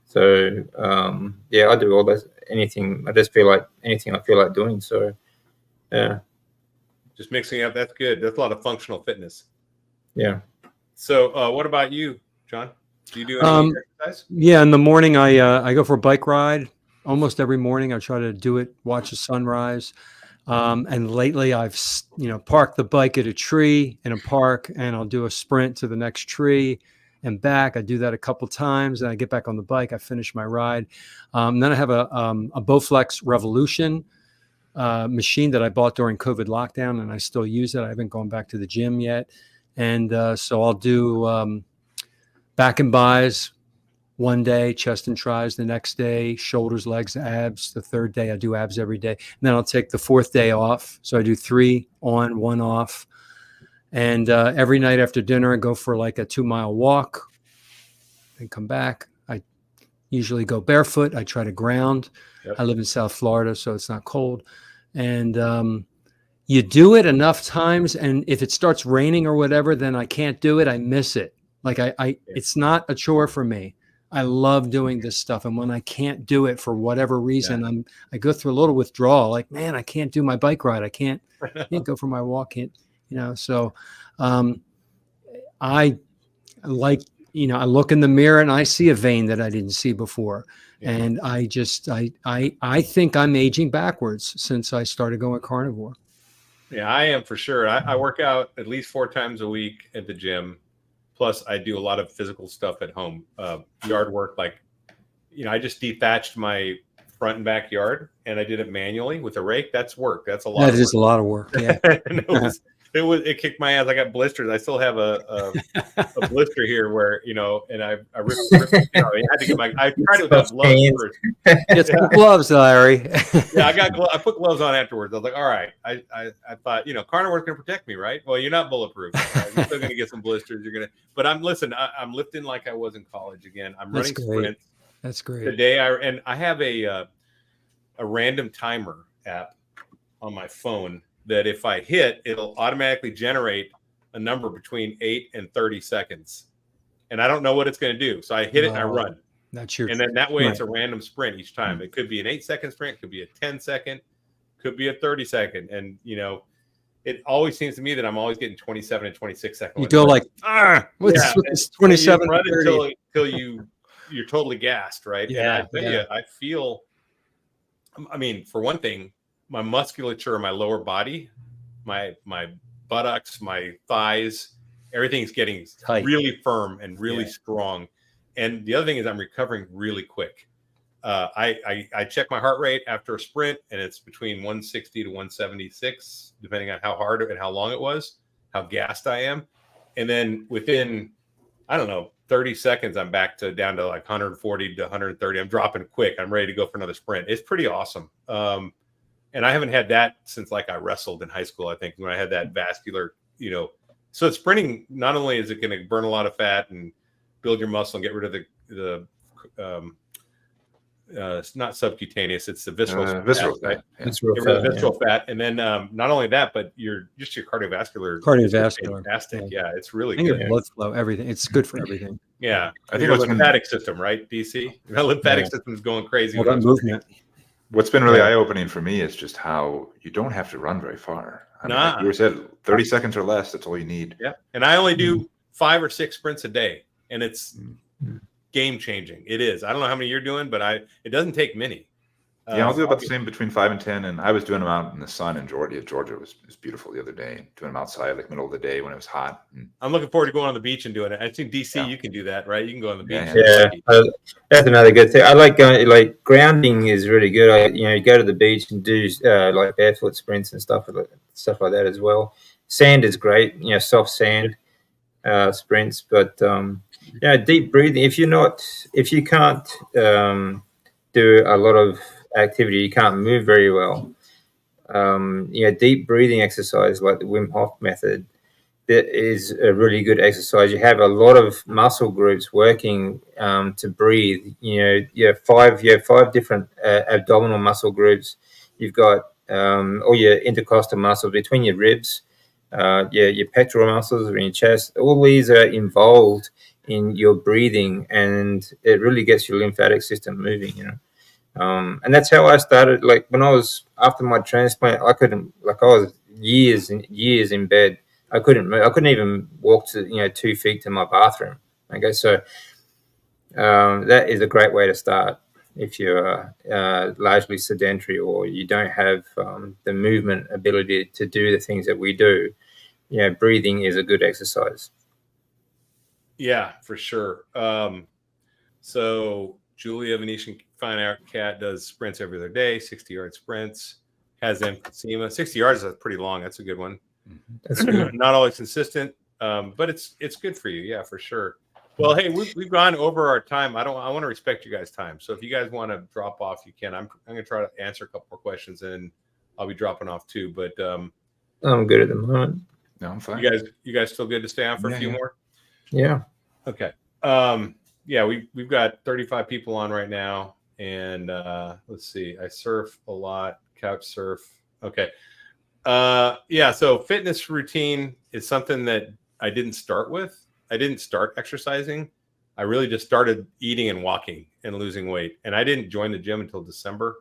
So I do all this, anything. I just feel like anything I feel like doing. So yeah. Just mixing it up. That's good. That's a lot of functional fitness. Yeah. So what about you, John? Do you do any exercise? Yeah, in the morning I go for a bike ride almost every morning. I try to do it, watch the sunrise. And lately I've parked the bike at a tree in a park, and I'll do a sprint to the next tree and back. I do that a couple times, and I get back on the bike. I finish my ride. Then I have a Bowflex Revolution machine that I bought during COVID lockdown, and I still use it. I haven't gone back to the gym yet. And so I'll do back and buys one day, chest and tries the next day, shoulders, legs, abs. The third day, I do abs every day. And then I'll take the fourth day off. So I do 3 on, 1 off. And every night after dinner, I go for like a 2-mile walk and come back. I usually go barefoot. I try to ground. Yep. I live in South Florida, so it's not cold. And you do it enough times, and if it starts raining or whatever, then I can't do it. I miss it. Like it's not a chore for me. I love doing this stuff, and when I can't do it for whatever reason, I go through a little withdrawal. Like, man, I can't do my bike ride. I can't go for my walk. So I like, I look in the mirror and I see a vein that I didn't see before. And I think I'm aging backwards since I started going carnivore. Yeah, I am for sure. I work out at least 4 times a week at the gym. Plus, I do a lot of physical stuff at home, yard work. Like, I just dethatched my front and backyard, and I did it manually with a rake. That's work. That's a lot. That is a lot of work. Yeah, it kicked my ass. I got blisters. I still have a blister here where and I ripped I had to get I tried it without gloves first. Get some gloves, Larry. Yeah, I put gloves on afterwards. I was like, all right. I thought, carnivore's gonna protect me, right? Well, you're not bulletproof. Right? You're still gonna get some blisters. But I'm lifting like I was in college again. I'm running sprints. That's great. Today I have a random timer app on my phone that if I hit, it'll automatically generate a number between 8 and 30 seconds. And I don't know what it's going to do. So I hit it and I run. And then that way it's a random sprint each time. It could be an 8-second sprint, could be a 10-second, could be a 30-second. And, it always seems to me that I'm always getting 27 and 26 seconds. You go like, what's 27 until you're totally gassed, right? Yeah. And I feel, for one thing, my musculature, my lower body, my buttocks, my thighs, everything's getting tight, really firm and really strong. And the other thing is I'm recovering really quick. I check my heart rate after a sprint, and it's between 160 to 176, depending on how hard and how long it was, how gassed I am. And then within, 30 seconds, I'm back down to like 140 to 130. I'm dropping quick. I'm ready to go for another sprint. It's pretty awesome. And I haven't had that since I wrestled in high school, I think, when I had that vascular, So sprinting, not only is it going to burn a lot of fat and build your muscle and get rid of the it's not subcutaneous, it's the visceral fat, right? Visceral fat. And then not only that, but your cardiovascular is fantastic. Yeah, it's really good. Your blood flow, everything. It's good for everything. Yeah. I think the lymphatic system, right, DC? The lymphatic system is going crazy. Well, that movement. What's been really eye-opening for me is just how you don't have to run very far. Like you said, 30 seconds or less, that's all you need. Yeah. And I only do 5 or 6 sprints a day, and it's game-changing. It is. I don't know how many you're doing, but it doesn't take many. Yeah, I'll do about the same, between 5 and 10. And I was doing them out in the sun in Georgia. Georgia was beautiful the other day. Doing them outside, like middle of the day when it was hot. I'm looking forward to going on the beach and doing it. I think DC, you can do that, right? You can go on the beach. Yeah, that's another good thing. I like going. Like grounding is really good. You go to the beach and do like barefoot sprints and stuff like that as well. Sand is great. Soft sand sprints, but deep breathing. If you can't do a lot of activity, you can't move very well. Deep breathing exercise like the Wim Hof method, that is a really good exercise. You have a lot of muscle groups working to breathe. You have 5 different abdominal muscle groups. You've got all your intercostal muscles between your ribs, your pectoral muscles in your chest. All these are involved in your breathing, and it really gets your lymphatic system moving. And that's how I started. Like when I was after my transplant, I couldn't. Like I was years and years in bed. I couldn't even walk to 2 feet to my bathroom. Okay, so that is a great way to start if you're largely sedentary or you don't have the movement ability to do the things that we do. Breathing is a good exercise. Yeah, for sure. So Julia Venetian Fine Art Cat does sprints every other day, 60-yard sprints, has emphysema. 60 yards is pretty long. That's a good one. That's good. Not always consistent, but it's good for you. Yeah, for sure. Well, hey, we've gone over our time. I want to respect you guys' time. So if you guys want to drop off, you can. I'm going to try to answer a couple more questions, and I'll be dropping off too. But I'm good at the moment. No, I'm fine. You guys still good to stay on for a few more? Yeah. Okay. Yeah, we've got 35 people on right now, and let's see. I surf a lot, couch surf. Okay. Yeah, so fitness routine is something that I didn't start with. I didn't start exercising. I really just started eating and walking and losing weight. And I didn't join the gym until December.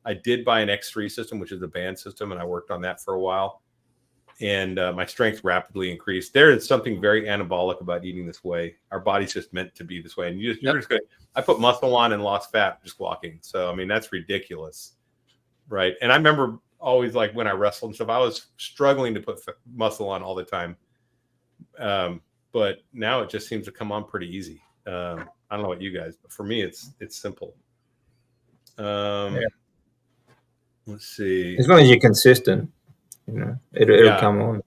I did buy an X3 system, which is a band system, and I worked on that for a while. And my strength rapidly increased. There is something very anabolic about eating this way. Our body's just meant to be this way. And you're just going. I put muscle on and lost fat just walking. So I mean, that's ridiculous, right? And I remember always, like, when I wrestled and stuff, I was struggling to put muscle on all the time. But now it just seems to come on pretty easy. I don't know about you guys, but for me, it's simple. Let's see. As long as you're consistent, it'll come on.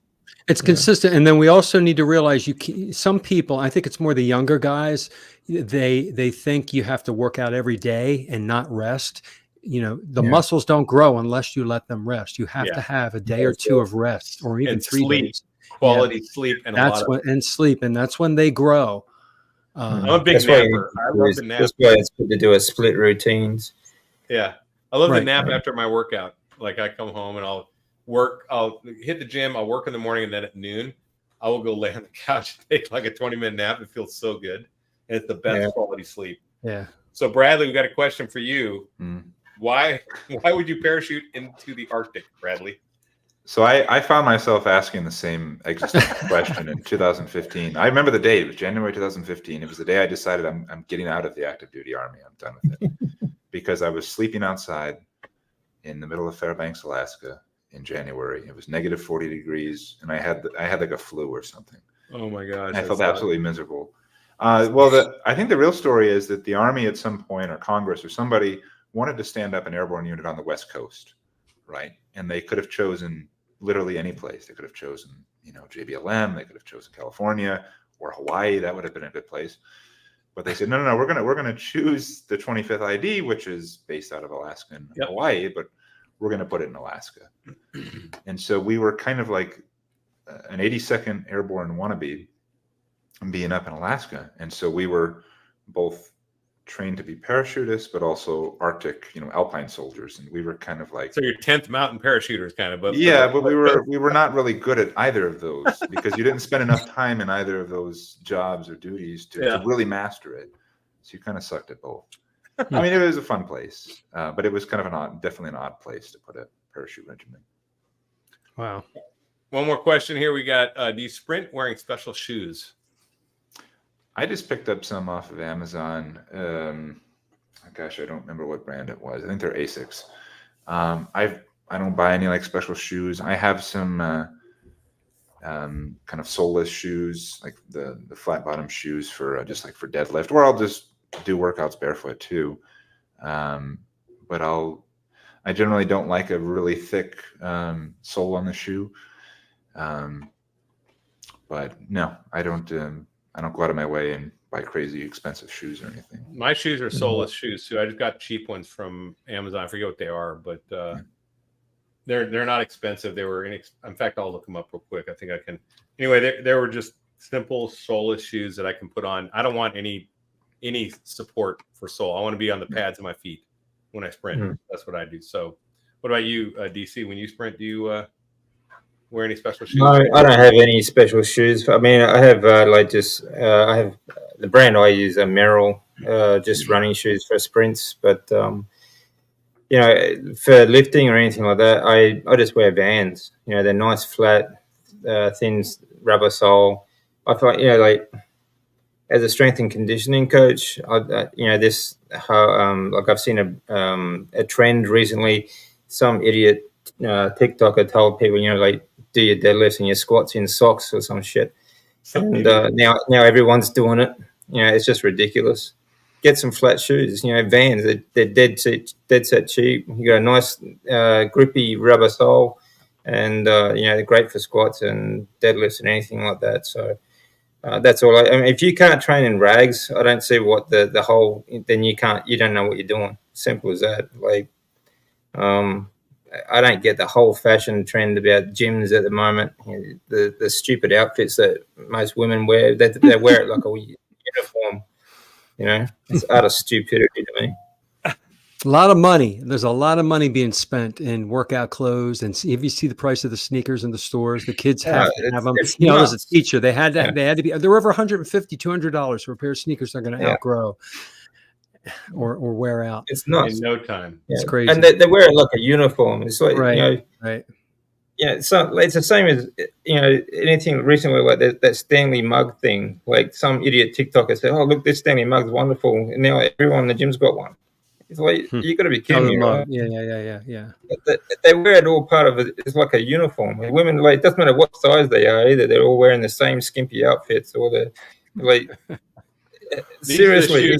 It's consistent. And then we also need to realize some people, I think it's more the younger guys, they think you have to work out every day and not rest. The muscles don't grow unless you let them rest. You have to have a day or two of rest, or even 3 days. Quality sleep, and sleep, and that's when they grow. I'm a big napper. I love the nap. That's why it's good to do a split routines. Yeah, I love the nap after my workout. Like, I come home and I'll hit the gym. I'll work in the morning, and then at noon, I will go lay on the couch and take like a 20-minute nap. It feels so good, and it's the best quality sleep. Yeah. So Bradley, we got a question for you. Why would you parachute into the Arctic, Bradley? So I found myself asking the same existential question in 2015. I remember the date. It was January 2015. It was the day I decided I'm getting out of the active duty Army. I'm done with it. Because I was sleeping outside in the middle of Fairbanks, Alaska in January. It was negative 40 degrees, and I had like a flu or something. Oh my gosh. I felt absolutely miserable. I think the real story is that the Army at some point, or Congress or somebody, wanted to stand up an airborne unit on the West Coast, right? And they could have chosen literally any place. They could have chosen, JBLM. They could have chosen California or Hawaii. That would have been a good place. But they said, no, we're gonna choose the 25th ID, which is based out of Alaska and Hawaii, but we're gonna put it in Alaska. And so we were kind of like an 82nd Airborne wannabe being up in Alaska. And so we were both trained to be parachutists, but also Arctic, alpine soldiers. And we were kind of like, so you're 10th mountain parachuters kind of, but we were not really good at either of those because you didn't spend enough time in either of those jobs or duties to really master it. So you kind of sucked at both. I mean, it was a fun place, but it was kind of definitely an odd place to put a parachute regiment. Wow. One more question here. We got, do you sprint wearing special shoes? I just picked up some off of Amazon. Gosh, I don't remember what brand it was. I think they're Asics. I don't buy any like special shoes. I have some kind of soleless shoes, like the flat bottom shoes for just like for deadlift, or I'll just do workouts barefoot too. But I generally don't like a really thick sole on the shoe. But no, I don't go out of my way and buy crazy expensive shoes or anything. My shoes are soleless shoes too. I just got cheap ones from Amazon. I forget what they are, but they're not expensive. They were in fact, I'll look them up real quick. I think I can. Anyway, they were just simple soleless shoes that I can put on. I don't want any support for sole. I want to be on the pads of my feet when I sprint. That's what I do. So, what about you, DC? When you sprint, do you wear any special shoes? No, I don't have any special shoes. I mean, I have I have the brand I use are Merrell, just running shoes for sprints. But you know, for lifting or anything like that, I just wear Vans. You know, they're nice, flat, thin rubber sole. I find, you know, like as a strength and conditioning coach, you know, this like I've seen a trend recently. Some idiot TikToker told people, you know, like do your deadlifts and your squats in socks or some shit, and now everyone's doing it. You know, it's just ridiculous. Get some flat shoes. You know, Vans. They're dead set cheap. You got a nice grippy rubber sole, and you know, they're great for squats and deadlifts and anything like that. So. That's all. I mean, if you can't train in rags, I don't see what the whole. Then you don't know what you're doing. Simple as that. Like, I don't get the whole fashion trend about gyms at the moment. You know, the stupid outfits that most women wear. They wear it like a uniform. You know, it's utter stupidity to me. A lot of money. There's a lot of money being spent in workout clothes, and if you see the price of the sneakers in the stores, the kids have to have them. You know, as a teacher, they had to. They had to be. They're over $150, $200 for a pair of sneakers they're going to outgrow or wear out. It's not in no time. It's crazy, and they wear it like a uniform. It's like right, you know, right. Yeah, so it's the same as, you know, anything recently like that Stanley mug thing. Like some idiot TikToker said, "Oh, look, this Stanley mug's wonderful," and now everyone in the gym's got one. It's like you got to be kidding me, right? Yeah. They wear it all part of it. It's like a uniform. And women, like, it doesn't matter what size they are either. They're all wearing the same skimpy outfits, or the like. Seriously,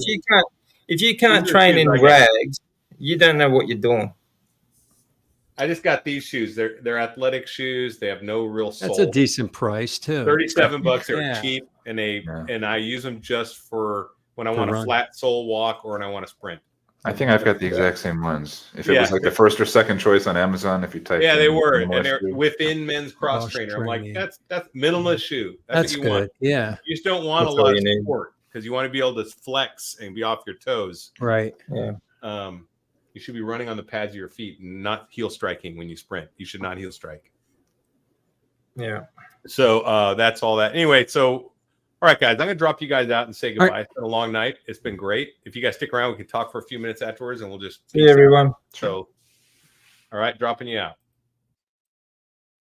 if you can't train in rags, you don't know what you're doing. I just got these shoes. They're athletic shoes. They have no real sole. That's a decent price too. $37. They're cheap, and and I use them just for when I want a flat sole walk or when I want to sprint. I think I've got the exact same ones. If it was like the first or second choice on Amazon, if you type, they were, and they're within men's cross trainer. I'm like, that's minimalist shoe. That's what you want. Yeah, you just don't want a lot of support because you want to be able to flex and be off your toes. Right. Yeah. You should be running on the pads of your feet, and not heel striking when you sprint. You should not heel strike. Yeah. So that's all that. Anyway, so all right, guys, I'm going to drop you guys out and say goodbye. Right. It's been a long night. It's been great. If you guys stick around, we can talk for a few minutes afterwards, and we'll just see everyone. So, all right, dropping you out.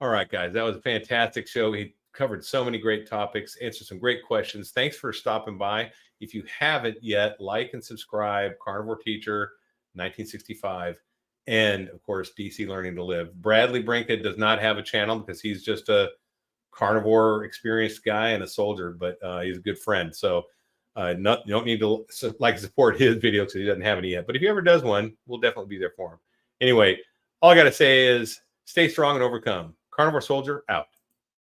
All right, guys, that was a fantastic show. We covered so many great topics, answered some great questions. Thanks for stopping by. If you haven't yet, like and subscribe. Carnivore Teacher, 1965, and of course, DC Learning to Live. Bradley Brincka does not have a channel because he's just a carnivore experienced guy and a soldier, but he's a good friend. So you don't need to support his video because he doesn't have any yet. But if he ever does one, we'll definitely be there for him. Anyway, all I got to say is stay strong and overcome. Carnivore Soldier out.